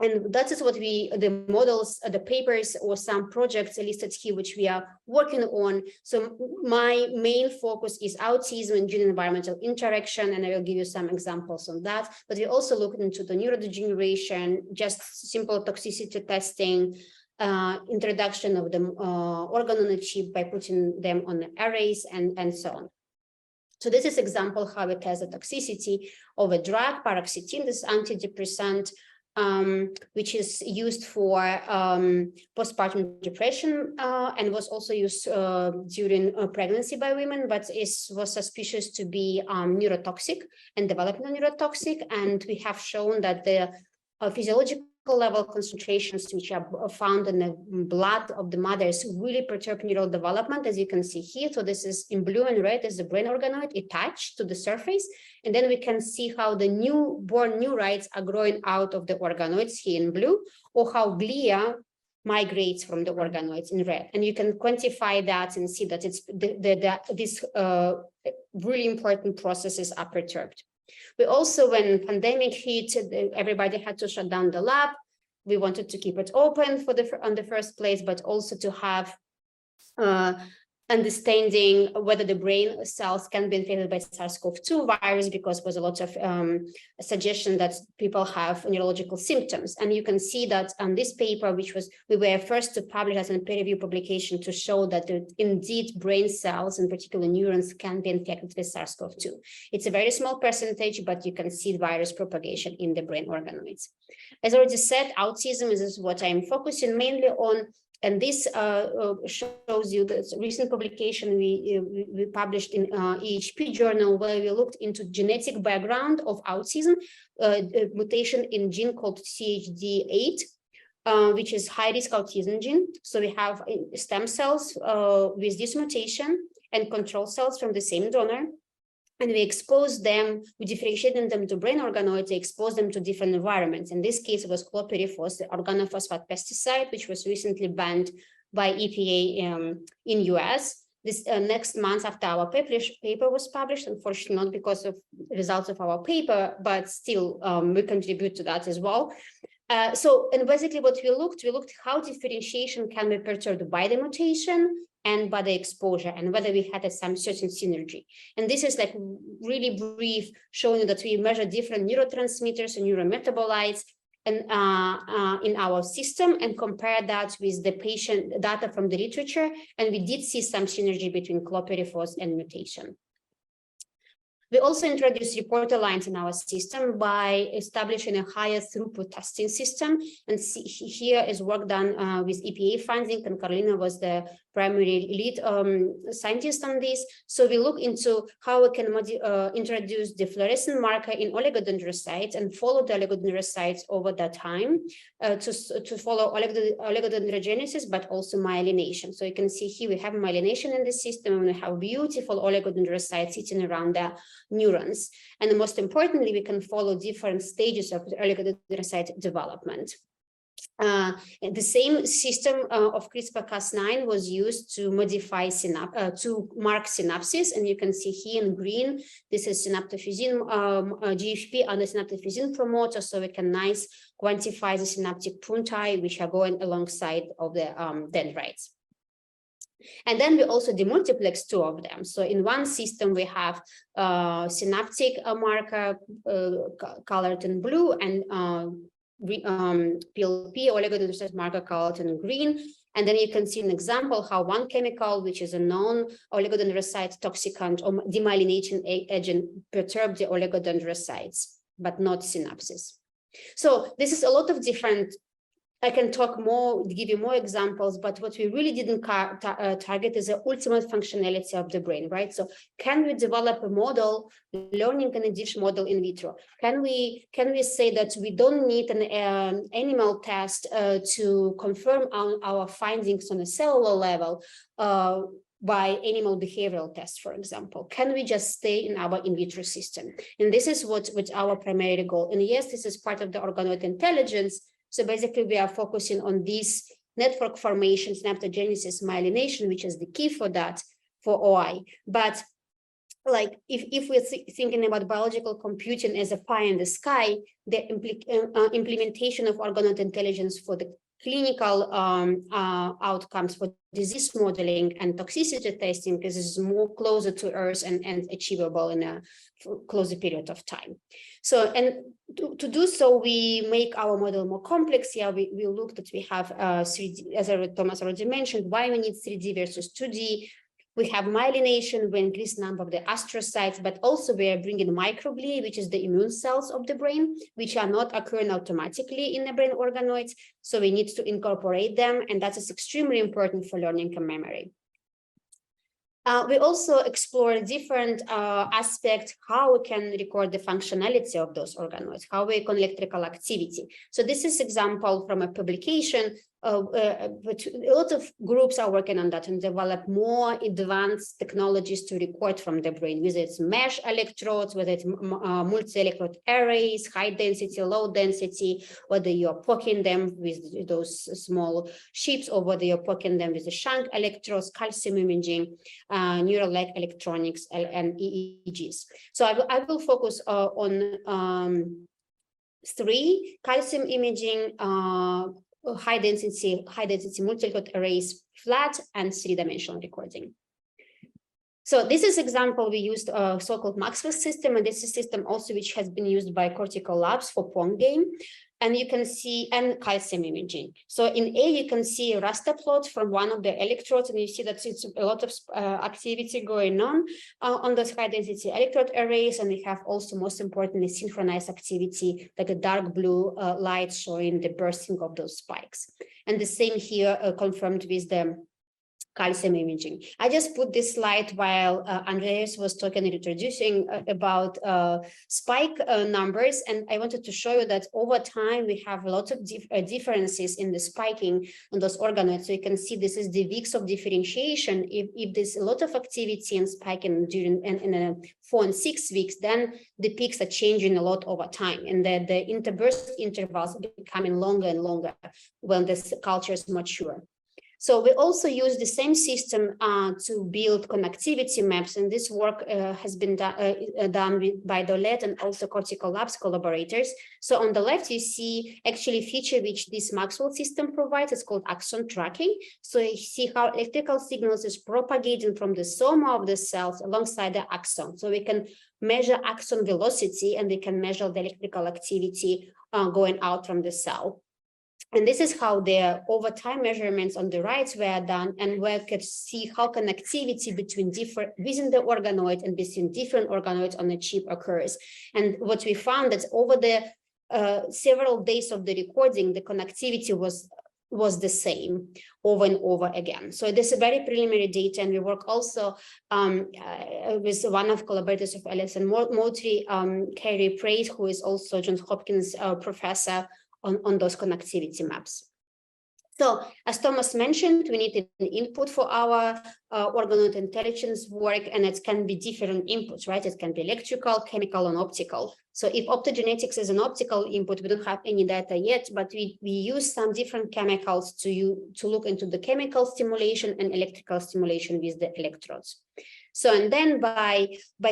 And that is what the models, the papers or some projects listed here, which we are working on. So my main focus is autism and gene-environmental interaction, and I will give you some examples on that. But we also look into the neurodegeneration, just simple toxicity testing, introduction of the organ on a chip by putting them on arrays and so on. So this is example how we test the toxicity of a drug, paroxetine, this antidepressant, which is used for postpartum depression and was also used during pregnancy by women, but was suspicious to be neurotoxic and developmental neurotoxic. And we have shown that the physiological level concentrations which are found in the blood of the mothers really perturb neural development, as you can see here. So this is in blue and red is the brain organoid attached to the surface. And then we can see how the newborn neurites are growing out of the organoids here in blue, or how glia migrates from the organoids in red. And you can quantify that and see that it's these really important processes are perturbed. We also, when pandemic hit, everybody had to shut down the lab. We wanted to keep it open on the first place, but also to have understanding whether the brain cells can be infected by SARS-CoV-2 virus, because there was a lot of suggestion that people have neurological symptoms. And you can see that on this paper, which was, we were first to publish as a peer-reviewed publication to show that indeed brain cells, in particular neurons, can be infected with SARS-CoV-2. It's a very small percentage, but you can see virus propagation in the brain organoids. As I already said, autism is what I'm focusing mainly on. And this shows you the recent publication we published in EHP journal, where we looked into genetic background of autism, mutation in gene called CHD8, which is high-risk autism gene. So we have stem cells with this mutation and control cells from the same donor. And we expose them, we differentiated them to brain organoids, we expose them to different environments. In this case, it was chlorpyrifos, the organophosphate pesticide, which was recently banned by EPA in US. This next month after our paper was published, unfortunately not because of results of our paper, but still we contribute to that as well. And basically what we looked how differentiation can be perturbed by the mutation and by the exposure, and whether we had some certain synergy. And this is like really brief, showing you that we measure different neurotransmitters and neurometabolites and in our system, and compare that with the patient data from the literature. And we did see some synergy between chlorpyrifos and mutation. We also introduced reporter lines in our system by establishing a higher throughput testing system. And here is work done with EPA funding, and Carolina was the primary lead scientist on this. So we look into how we can introduce the fluorescent marker in oligodendrocytes and follow the oligodendrocytes over that time to follow oligodendrogenesis, but also myelination. So you can see here we have myelination in the system, and we have beautiful oligodendrocytes sitting around the neurons. And most importantly, we can follow different stages of the oligodendrocyte development. The same system of CRISPR-Cas9 was used to modify to mark synapses, and you can see here in green, this is synaptophysin GFP and the synaptophysin promoter, so we can quantify the synaptic punti which are going alongside of the dendrites. And then we also demultiplex two of them. So in one system, we have synaptic marker colored in blue and PLP oligodendrocyte marker colored in green. And then you can see an example how one chemical, which is a known oligodendrocyte toxicant or demyelinating agent, perturb the oligodendrocytes, but not synapses. So this is a lot of different. I can talk more, give you more examples, but what we really didn't target is the ultimate functionality of the brain, right? So can we develop a model, learning in a dish model in vitro? Can we say that we don't need an animal test to confirm our findings on a cellular level by animal behavioral tests, for example? Can we just stay in our in vitro system? And this is what our primary goal. And yes, this is part of the organoid intelligence. So basically, we are focusing on this network formation, synaptogenesis, myelination, which is the key for that, for OI. But like if we're thinking about biological computing as a pie in the sky, the implementation of organoid intelligence for the clinical outcomes for disease modeling and toxicity testing, because this is more closer to Earth and achievable in a closer period of time. So, and to do so, we make our model more complex. Yeah, we looked that we have 3D, as Thomas already mentioned, why we need 3D versus 2D. We have myelination, we increase the number of the astrocytes, but also we are bringing microglia, which is the immune cells of the brain, which are not occurring automatically in the brain organoids. So we need to incorporate them, and that is extremely important for learning and memory. We also explore different aspects, how we can record the functionality of those organoids, how we can electrical activity. So this is example from a publication, but a lot of groups are working on that and develop more advanced technologies to record from the brain, whether it's mesh electrodes, whether it's multi-electrode arrays, high density, low density, whether you're poking them with those small chips or whether you're poking them with the shunt electrodes, calcium imaging, neural-like electronics, and EEGs. So I will focus on 3: calcium imaging, high density multi-electrode arrays, flat, and 3-dimensional recording. So this is example, we used a so-called Maxwell system, and this is a system also which has been used by Cortical Labs for Pong game. And you can see, and calcium imaging. So in A, you can see a raster plot from one of the electrodes, and you see that it's a lot of activity going on those high density electrode arrays. And we have also, most importantly, synchronized activity, like a dark blue light showing the bursting of those spikes. And the same here confirmed with the calcium imaging. I just put this slide while Andreas was talking and introducing about spike numbers, and I wanted to show you that over time we have a lot of differences in the spiking on those organoids. So you can see this is the weeks of differentiation. If there's a lot of activity and spiking during in 4 and 6 weeks, then the peaks are changing a lot over time, and the interburst intervals are becoming longer and longer when this culture is mature. So we also use the same system to build connectivity maps, and this work has been done by Dolet and also Cortical Labs collaborators. So on the left, you see actually a feature which this Maxwell system provides. It's called axon tracking. So you see how electrical signals is propagating from the soma of the cells alongside the axon. So we can measure axon velocity, and we can measure the electrical activity going out from the cell. And this is how the over time measurements on the right were done, and we could see how connectivity between within the organoid and between different organoids on the chip occurs. And what we found that over the several days of the recording, the connectivity was the same over and over again. So this is very preliminary data, and we work also with one of collaborators of Alex and Moultrie, Carrie Pratt, who is also Johns Hopkins professor on those connectivity maps. So as Thomas mentioned, we need an input for our organoid intelligence work, and it can be different inputs, right? It can be electrical, chemical, and optical. So if optogenetics is an optical input, we don't have any data yet, but we use some different chemicals to look into the chemical stimulation and electrical stimulation with the electrodes. So, and then by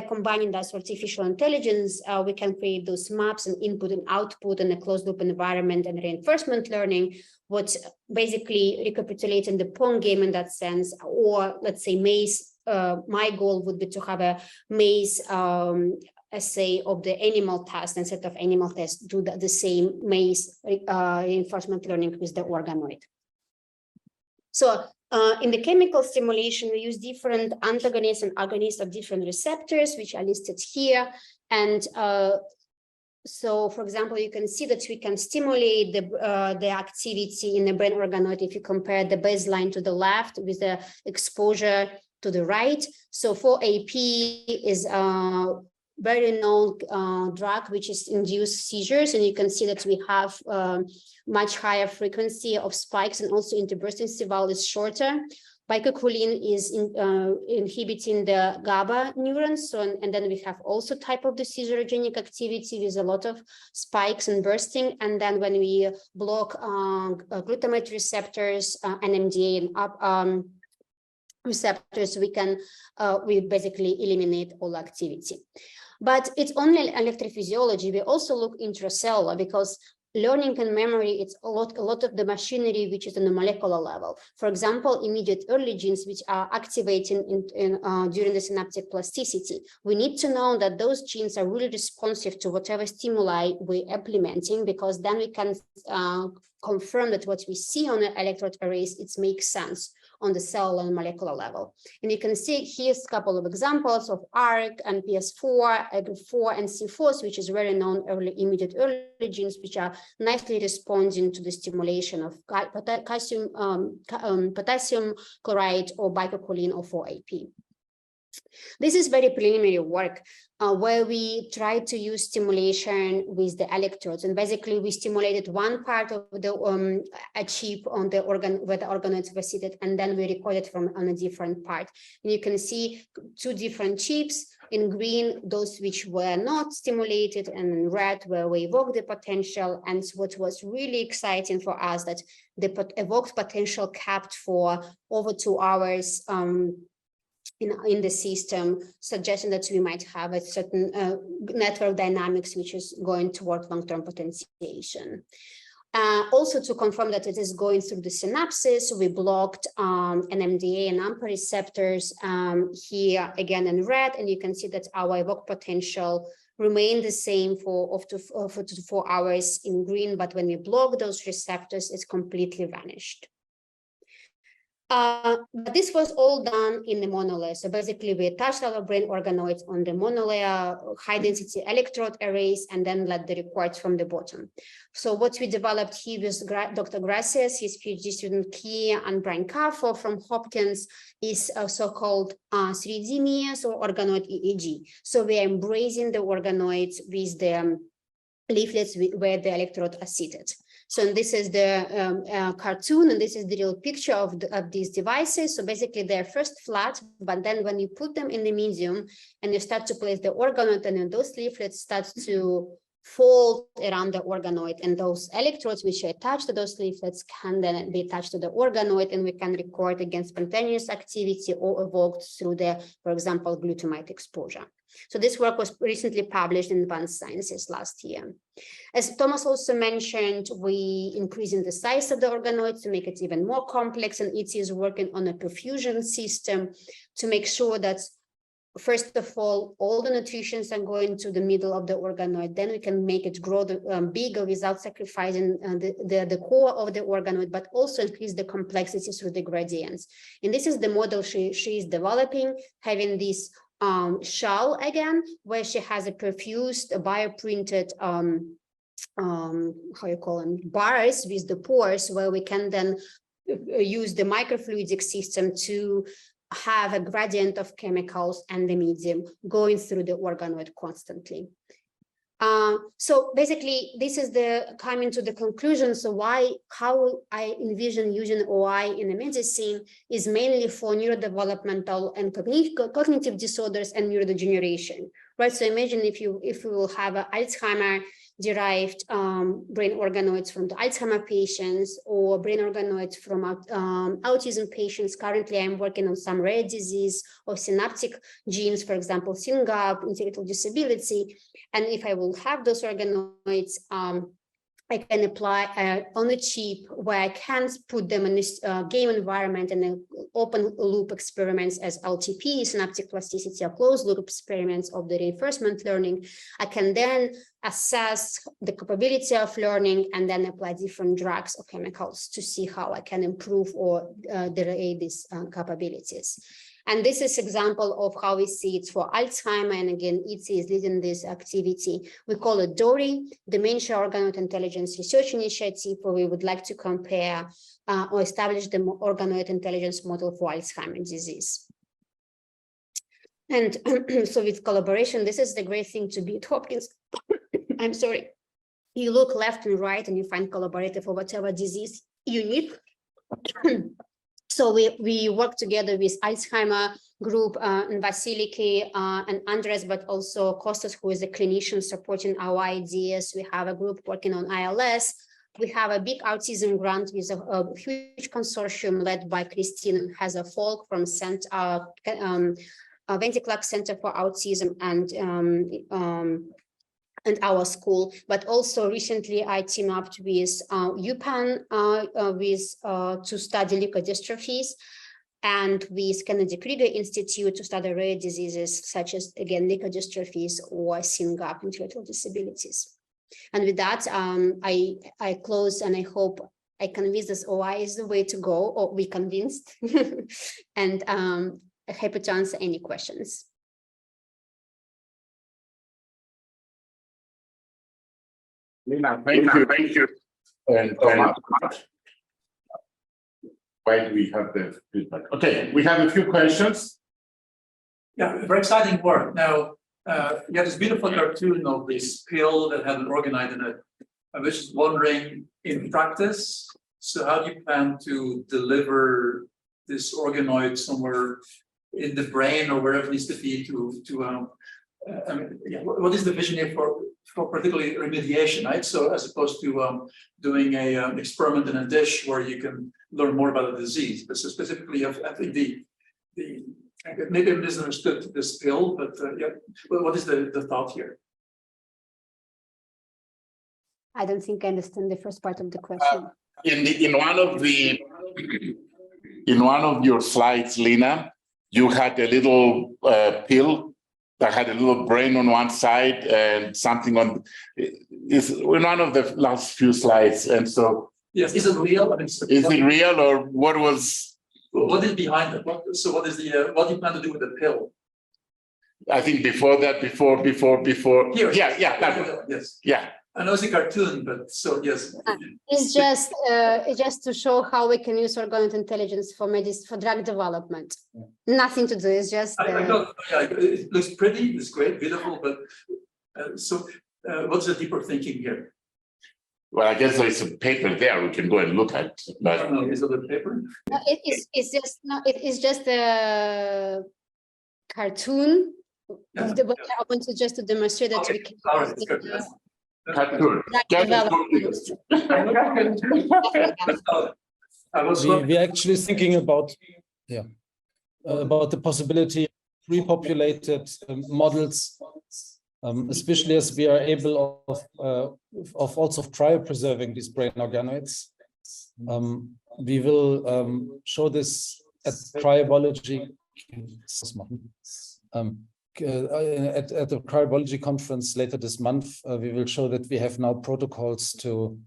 combining that artificial intelligence, we can create those maps and input and output in a closed loop environment and reinforcement learning, what basically recapitulating the Pong game in that sense, or let's say maze. My goal would be to have a maze essay of the animal test, instead of animal test, do the same maze reinforcement learning with the organoid. So in the chemical stimulation, we use different antagonists and agonists of different receptors, which are listed here. And so, for example, you can see that we can stimulate the activity in the brain organoid if you compare the baseline to the left with the exposure to the right. So 4-AP is a very known drug which is induced seizures, and you can see that we have much higher frequency of spikes, and also interburst interval is shorter. Bicocholin is inhibiting the GABA neurons, so, and then we have also type of the seizurogenic activity with a lot of spikes and bursting. And then when we block glutamate receptors, NMDA and receptors, we basically eliminate all activity. But it's only electrophysiology. We also look intracellular, because learning and memory, it's a lot of the machinery which is on the molecular level. For example, immediate early genes which are activating during the synaptic plasticity. We need to know that those genes are really responsive to whatever stimuli we're implementing, because then we can confirm that what we see on the electrode arrays, it makes sense on the cellular and molecular level. And you can see here's a couple of examples of ARC and PS4, AG4, and C4, which is very known immediate early genes, which are nicely responding to the stimulation of potassium chloride or bicocholin or 4-AP. This is very preliminary work where we tried to use stimulation with the electrodes, and basically we stimulated one part of the a chip on the organ where the organoids were seated, and then we recorded from on a different part. And you can see two different chips. In green, those which were not stimulated, and in red, where we evoked the potential. And what was really exciting for us, that the evoked potential kept for over 2 hours in the system, suggesting that we might have a certain network dynamics which is going toward long-term potentiation. Also, to confirm that it is going through the synapses, we blocked NMDA and AMPA receptors here again in red, and you can see that our evoked potential remained the same for up to 4 hours in green, but when we block those receptors, it's completely vanished. But this was all done in the monolayer. So basically, we attached our brain organoids on the monolayer high-density electrode arrays, and then let the reports from the bottom. So what we developed here with Dr. Gracias, his PhD student Kia, and Brian Carfor from Hopkins is a so-called 3D MEAS or organoid EEG. So we are embracing the organoids with the leaflets where the electrodes are seated. So this is the cartoon, and this is the real picture of these devices. So basically they're first flat, but then when you put them in the medium and you start to place the organoid, and then those leaflets start to fold around the organoid, and those electrodes which are attached to those leaflets can then be attached to the organoid, and we can record against spontaneous activity or evoked through the, for example, glutamate exposure. So this work was recently published in Advanced Sciences last year. As Thomas also mentioned, we increasing the size of the organoid to make it even more complex, and ET is working on a perfusion system to make sure that, first of all the nutrients are going to the middle of the organoid, then we can make it grow bigger without sacrificing the core of the organoid, but also increase the complexity through the gradients. And this is the model she is developing, having this shell again, where she has a perfused bioprinted how you call them, bars with the pores, where we can then use the microfluidic system to have a gradient of chemicals and the medium going through the organoid constantly. So basically, this is the coming to the conclusion. So how I envision using OI in the medicine is mainly for neurodevelopmental and cognitive disorders and neurodegeneration, right? So imagine if you will have an Alzheimer derived brain organoids from the Alzheimer patients or brain organoids from autism patients. Currently, I'm working on some rare disease or synaptic genes, for example, SYNGAP, intellectual disability. And if I will have those organoids, I can apply on a chip where I can put them in this game environment and then open loop experiments as LTP, synaptic plasticity, or closed loop experiments of the reinforcement learning. I can then assess the capability of learning and then apply different drugs or chemicals to see how I can improve or degrade these capabilities. And this is example of how we see it for Alzheimer. And again, ITSI is leading this activity. We call it DORI, Dementia Organoid Intelligence Research Initiative, where we would like to compare or establish the organoid intelligence model for Alzheimer's disease. And so with collaboration, this is the great thing to be at Hopkins. I'm sorry. You look left and right and you find collaborative for whatever disease you need. So we work together with Alzheimer group and Vasiliki and Andres, but also Kostas, who is a clinician supporting our ideas. We have a group working on ILS. We have a big autism grant with a huge consortium led by Christine Hazer-Falk from Wendy Clark Center for Autism and our school, but also recently I teamed up with UPenn to study leukodystrophies and with Kennedy Krieger Institute to study rare diseases such as, again, leukodystrophies or SYNGAP, intellectual disabilities. And with that, I close and I hope I convince this OI is the way to go, or we convinced, and I'm happy to answer any questions. Lena, thank you. And why do we have the feedback? Okay, we have a few questions. Yeah, very exciting work. Now, you have this beautiful cartoon of this pill that had an organoid in it. I was just wondering, in practice, so how do you plan to deliver this organoid somewhere in the brain or wherever it needs to be I mean, yeah, what is the vision here for particularly remediation, right? So as opposed to doing a experiment in a dish where you can learn more about the disease, but so specifically, I think maybe I misunderstood this pill, but yeah, what is the thought here? I don't think I understand the first part of the question. In one of your slides, Lena, you had a little pill that had a little brain on one side and something on is in one of the last few slides. And so, yes, is it real? I mean, is it real, or what was? What is behind it? So what is the what do you plan to do with the pill? I think before that, before. Here, yeah, yes, yeah. I know it's a cartoon, but so yes. It's just to show how we can use organoid intelligence for drug development. Yeah. Nothing to do. It's just. I know, yeah, it looks pretty. It's great, beautiful, but what's the deeper thinking here? Well, I guess there's a paper there we can go and look at. But... I don't know, is it a paper? No, it is just a cartoon. Yeah, I want to just to demonstrate that we can. Cartoon. We're actually thinking about the possibility of repopulated models, especially as we are able of also cryopreserving these brain organoids. We will show this at cryobiology. At the cryobiology conference later this month, we will show that we have now protocols to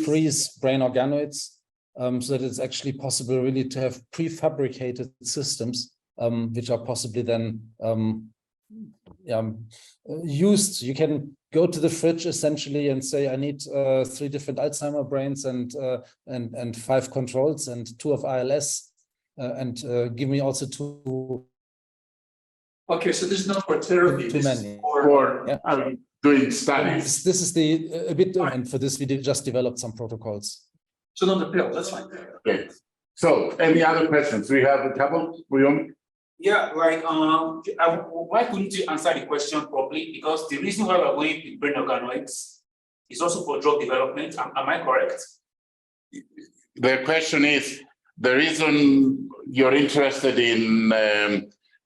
freeze brain organoids, so that it's actually possible really to have prefabricated systems, which are possibly then used. You can go to the fridge essentially and say, I need 3 different Alzheimer brains and 5 controls and 2 of ILS, and give me also 2 Okay, so this is not for therapy. Too This is many. For Yeah. doing studies. This is a bit, and for this we just developed some protocols. So not the pill, that's fine. Okay. So any other questions? We have a couple. Yeah, like why couldn't you answer the question properly? Because the reason why we're going with brain organoids is also for drug development. Am I correct? The question is, the reason you're interested in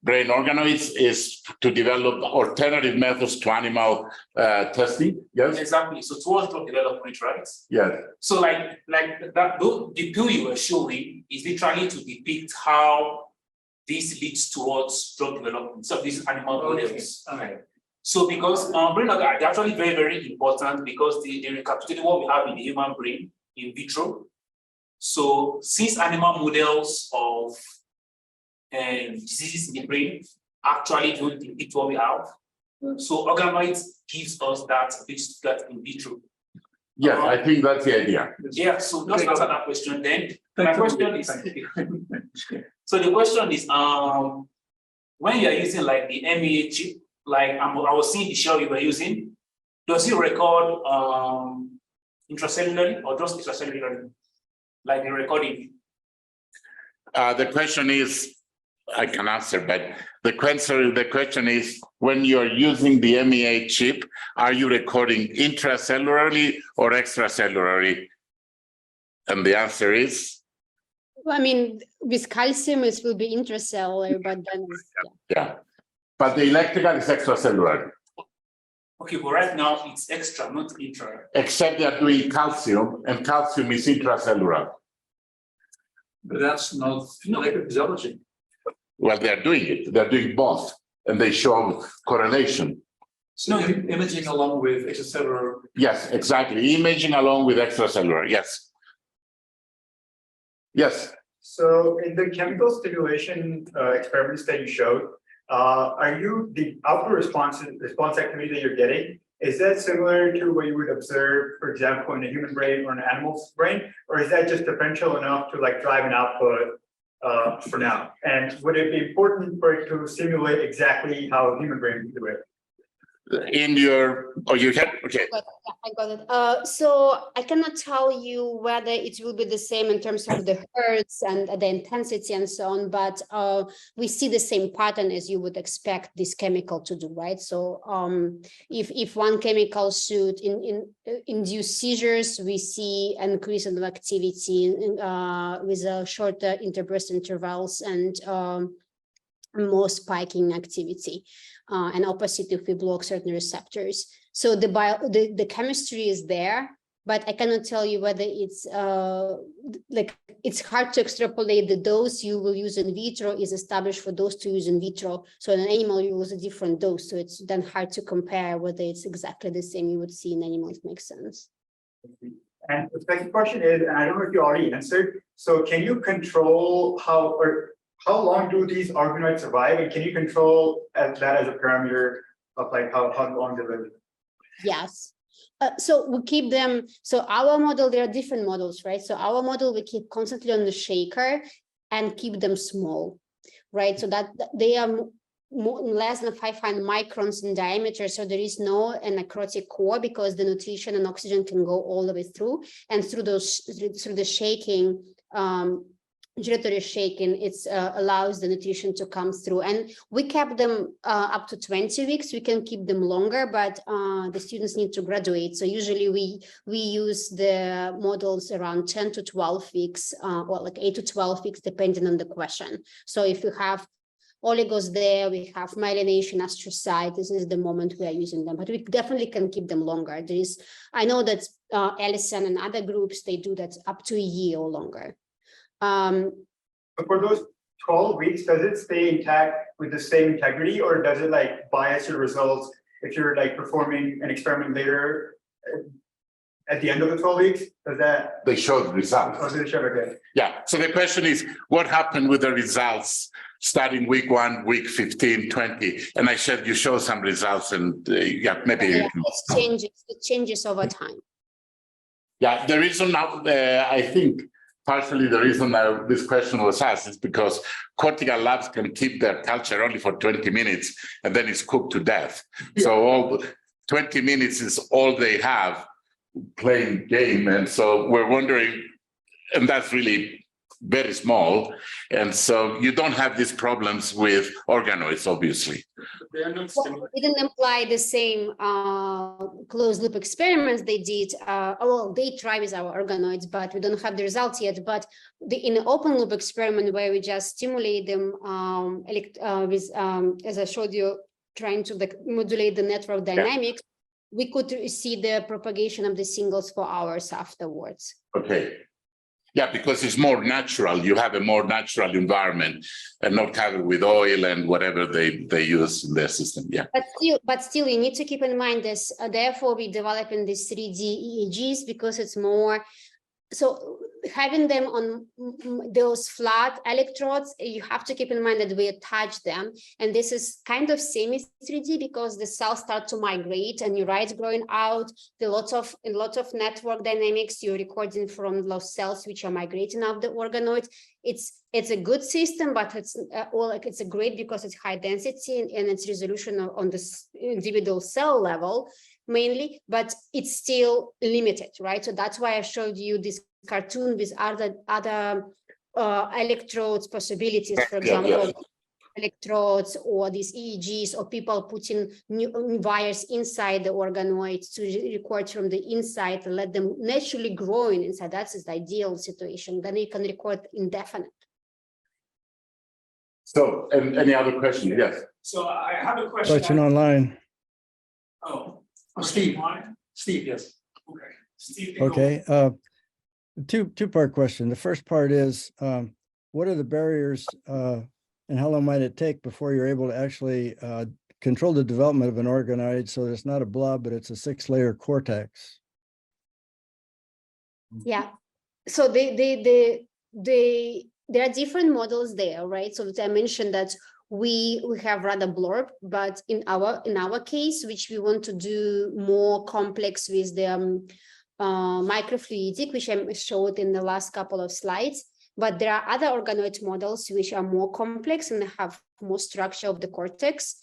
brain organoids is to develop alternative methods to animal testing. Yes. Exactly. So towards drug development, right? Yes. So like that, the pill you were showing is literally to depict how this leads towards drug development. So these animal models. Okay. So because brain organoids are actually very, very important because they recapitulate what we have in the human brain in vitro. So since animal models of diseases in the brain actually don't depict what we have, so organoids gives us that ability to get in vitro. Yes, I think that's the idea. Yeah, so just answer that question then. My question is, so the question is, when you're using like the MEA chip, like I was seeing the shell you were using, does it record intracellularly or just extracellularly? Like the recording? The question is, I can answer, but the question is, when you're using the MEA chip, are you recording intracellularly or extracellularly? And the answer is? I mean, with calcium, it will be intracellular, but then, Yeah. But the electrical is extracellular. Okay, but right now it's extra, not intra. Except they're doing calcium, and calcium is intracellular. But that's not molecular physiology. Well, they're doing it. They're doing both, and they show correlation. So imaging along with extracellular. Yes, exactly. Imaging along with extracellular. Yes. Yes. So in the chemical stimulation experiments that you showed, are you the output response activity that you're getting? Is that similar to what you would observe, for example, in a human brain or an animal's brain, or is that just differential enough to like drive an output for now? And would it be important for it to simulate exactly how a human brain would do it? In your, you had, okay. I got it. So I cannot tell you whether it will be the same in terms of the hertz and the intensity and so on, but we see the same pattern as you would expect this chemical to do, right? So if one chemical should induce seizures, we see an increase in activity with shorter interburst intervals and more spiking activity. And opposite if we block certain receptors. So the chemistry is there, but I cannot tell you whether it's it's hard to extrapolate the dose you will use in vitro is established for those to use in vitro. So in an animal, you use a different dose. So it's then hard to compare whether it's exactly the same you would see in animals. Makes sense. And the second question is, and I don't know if you already answered, so can you control how long do these organoids survive, and can you control that as a parameter of like how long they live? Yes. So we keep them. So our model, there are different models, right? So our model we keep constantly on the shaker and keep them small, right? So that they are less than 500 microns in diameter. So there is no necrotic core because the nutrition and oxygen can go all the way through, and through the shaking. Gyratory shaking, it allows the nutrition to come through, and we kept them up to 20 weeks. We can keep them longer, but the students need to graduate. So usually we use the models around 10 to 12 weeks, or like 8 to 12 weeks, depending on the question. So if you have oligos there, we have myelination, astrocyte, this is the moment we are using them, but we definitely can keep them longer. I know that Ellison and other groups, they do that up to a year or longer. For those 12 weeks, does it stay intact with the same integrity, or does it like bias your results if you're like performing an experiment later at the end of the 12 weeks? Does that? They show the results. Oh, they show, okay. Yeah. So the question is, what happened with the results starting week 1, week 15, 20? And I said you show some results, and yeah, maybe. Yeah, it changes over time. Yeah, the reason now I think partially the reason that this question was asked is because cortical labs can keep their culture only for 20 minutes and then it's cooked to death. So all 20 minutes is all they have playing game. And so we're wondering, and that's really very small. And so you don't have these problems with organoids, obviously. They are not Well, we didn't apply the same closed loop experiments they did. Well, they try with our organoids, but we don't have the results yet. But in the open loop experiment where we just stimulate them as I showed you, trying to modulate the network dynamics, we could see the propagation of the singles for hours afterwards. Okay. Yeah, because it's more natural. You have a more natural environment and not covered with oil and whatever they use in their system. Yeah. But still, you need to keep in mind this. Therefore, we developing these 3D EEGs because it's more. So having them on those flat electrodes, you have to keep in mind that we attach them. And this is kind of semi-3D because the cells start to migrate and neurites growing out. The lots of network dynamics you're recording from those cells which are migrating out the organoids. It's a good system, but it's it's a great because it's high density and its resolution on this individual cell level mainly, but it's still limited, right? So that's why I showed you this cartoon with other electrodes possibilities, for example, electrodes or these EEGs, or people putting new wires inside the organoids to record from the inside and let them naturally growing inside. That's the ideal situation. Then you can record indefinite. So, and any other question? Yes. So I have a question. Online. Oh, Steve. Steve, yes. okay. Steve, Okay. Two-part question. The first part is, what are the barriers and how long might it take before you're able to actually control the development of an organoid so that it's not a blob, but it's a 6-layer cortex? Yeah. So there are different models there, right? So I mentioned that we have rather blurb, but in our case, which we want to do more complex with the microfluidic, which I showed in the last couple of slides. But there are other organoid models which are more complex and have more structure of the cortex.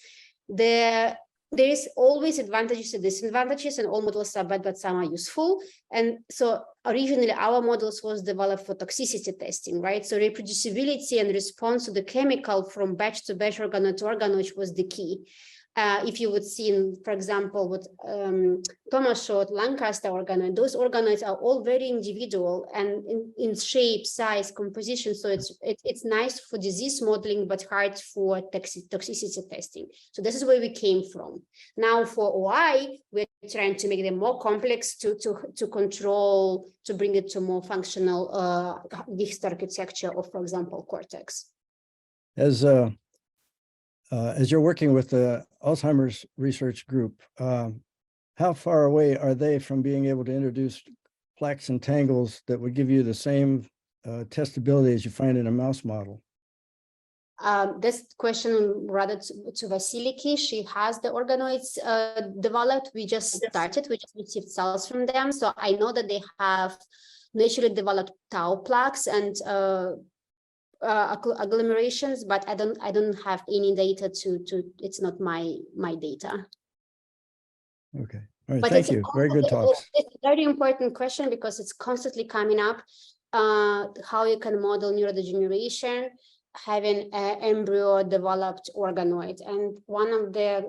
There is always advantages and disadvantages, and all models are bad, but some are useful. And so originally our models was developed for toxicity testing, right? So reproducibility and response to the chemical from batch to batch, organoid to organoid was the key. If you would see, for example, what Thomas showed, Lancaster organoid, those organoids are all very individual and in shape, size, composition. So it's nice for disease modeling, but hard for toxicity testing. So this is where we came from. Now for OI, we're trying to make them more complex to control, to bring it to more functional digital architecture of, for example, cortex. As you're working with the Alzheimer's research group, how far away are they from being able to introduce plaques and tangles that would give you the same testability as you find in a mouse model? This question rather to Vasiliki. She has the organoids developed. We just started, we just received cells from them. So I know that they have naturally developed tau plaques and agglomerations, but I don't have any data to it's not my data. Okay, all right, But thank you. Very good talks. It's a very important question because it's constantly coming up. How you can model neurodegeneration having an embryo developed organoid. And one of the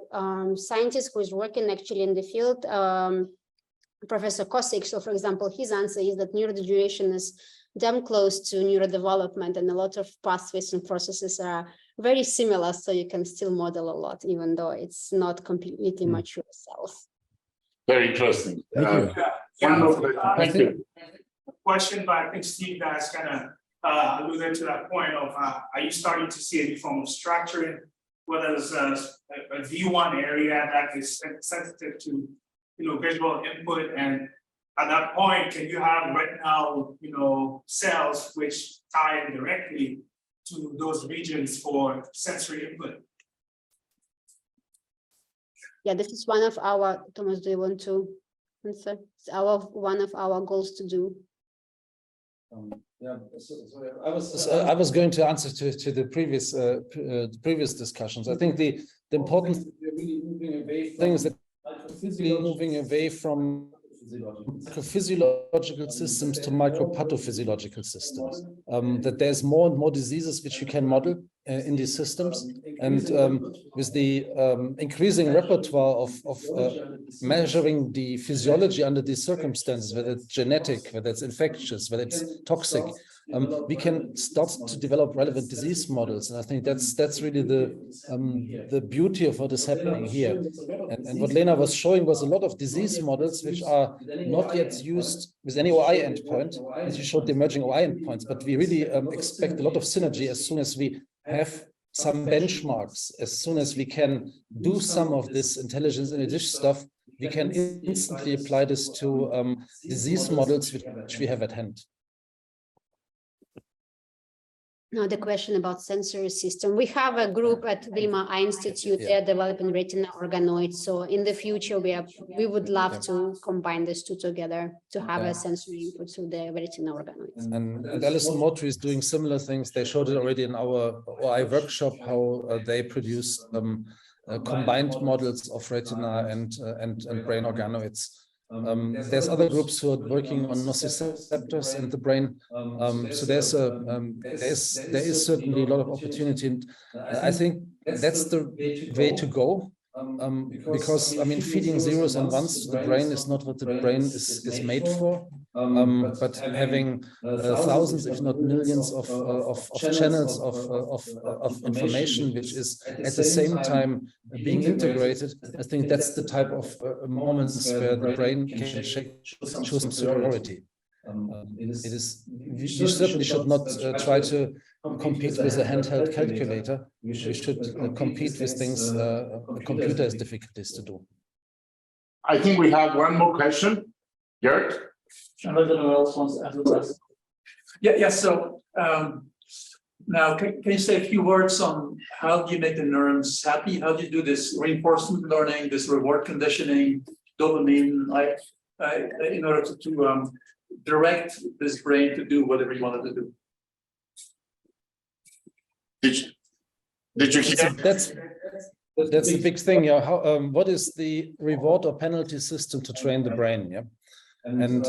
scientists who is working actually in the field, Professor Kosick, so for example, his answer is that neurodegeneration is damn close to neurodevelopment, and a lot of pathways and processes are very similar, so you can still model a lot, even though it's not completely mature cells. Very interesting. Thank you. Thank you. Question, but I think Steve has kind of alluded to that point of are you starting to see any form of structuring, whether there's a V1 area that is sensitive to visual input, and at that point, can you have retinal cells which tie in directly to those regions for sensory input? Yeah, this is one of our, Thomas, do you want to answer? It's one of our goals to do. Yeah, I was going to answer to the previous discussions. I think the important thing is that we're moving away from microphysiological systems to micropathophysicological systems. That there's more and more diseases which you can model in these systems, and with the increasing repertoire of measuring the physiology under these circumstances, whether it's genetic, whether it's infectious, whether it's toxic, we can start to develop relevant disease models, and I think that's really the beauty of what is happening here. And what Lena was showing was a lot of disease models which are not yet used with any OI endpoint, as you showed the emerging OI endpoints, but we really expect a lot of synergy as soon as we have some benchmarks, as soon as we can do some of this intelligence in a dish stuff, we can instantly apply this to disease models which we have at hand. Now the question about sensory system. We have a group at Wilma Eye Institute. Yeah. They're developing retina organoids. So in the future, we would love to combine these two together to have a sensory input to the retina organoids. And Alison Moultrie is doing similar things. They showed it already in our OI workshop, how they produced combined models of retina and brain organoids. There's other groups who are working on nociceptors in the brain. So there is certainly a lot of opportunity, and I think that's the way to go. Because I mean, feeding zeros and ones to the brain is not what the brain is made for. But having thousands, if not millions, of channels of information, which is at the same time being integrated, I think that's the type of moments where the brain can show some superiority. You certainly should not try to compete with a handheld calculator. We should compete with things a computer has difficulties to do. I think we have one more question. Gert? Yeah. So now, can you say a few words on how do you make the neurons happy? How do you do this reinforcement learning, this reward conditioning, dopamine, in order to direct this brain to do whatever you want it to do? Did you hear? That's the big thing. Yeah. How, what is the reward or penalty system to train the brain? Yeah. And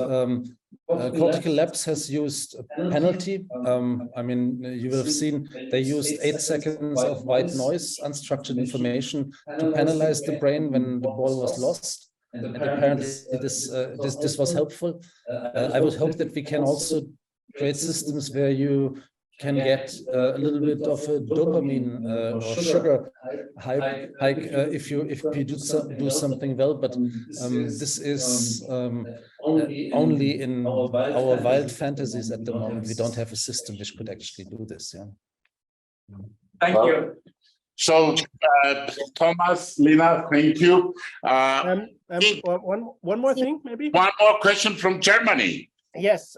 Cortical Labs has used a penalty. I mean, you will have seen they used 8 seconds of white noise, unstructured information to penalize the brain when the ball was lost. And apparently this was helpful. I would hope that we can also create systems where you can get a little bit of a dopamine or sugar hike if you do something well, but this is only in our wild fantasies at the moment. We don't have a system which could actually do this. Yeah. Thank you. So, Thomas, Lena, thank you. One more thing, maybe. One more question from Germany. Yes.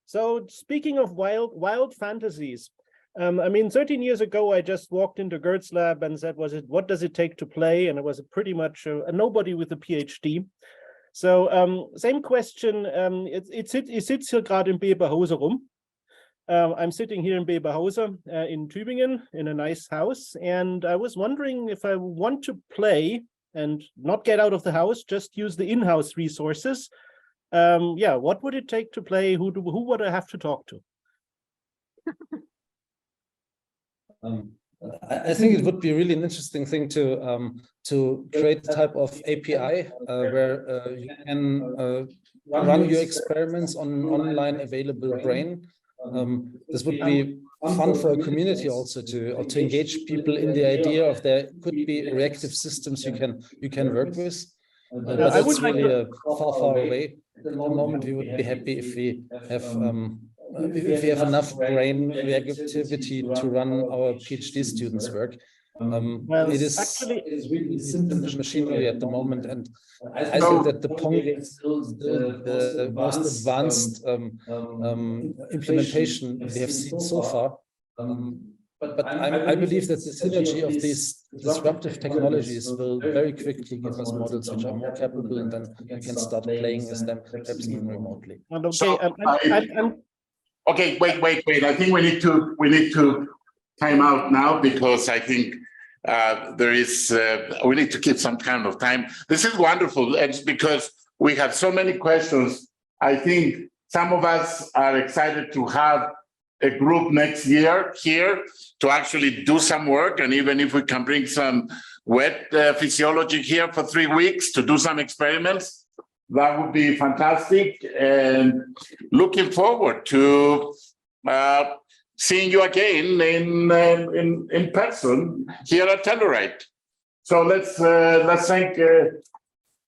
So speaking of wild fantasies, I mean, 13 years ago, I just walked into Gert's lab and said, what does it take to play? And it was pretty much a nobody with a PhD. So same question. Ich sitze hier gerade in Beberhauser rum. I'm sitting here in Beberhauser in Tübingen in a nice house. And I was wondering if I want to play and not get out of the house, just use the in-house resources. Yeah, what would it take to play? Who would I have to talk to? I think it would be really an interesting thing to create a type of API where you can run your experiments on an online available brain. This would be fun for a community also to engage people in the idea of there could be reactive systems you can work with. But it's really far away. At the moment, we would be happy if we have enough brain reactivity to run our PhD students' work. It is really simple machinery at the moment, and I think that the Pong is still the most advanced implementation we have seen so far. But I believe that the synergy of these disruptive technologies will very quickly give us models which are more capable, and then we can start playing with them perhaps even remotely. Okay, Okay, wait. I think we need to time out now because I think we need to keep some kind of time. This is wonderful, and because we have so many questions, I think some of us are excited to have a group next year here to actually do some work, and even if we can bring some wet physiology here for 3 weeks to do some experiments, that would be fantastic. And looking forward to seeing you again in person here at Telluride. So let's thank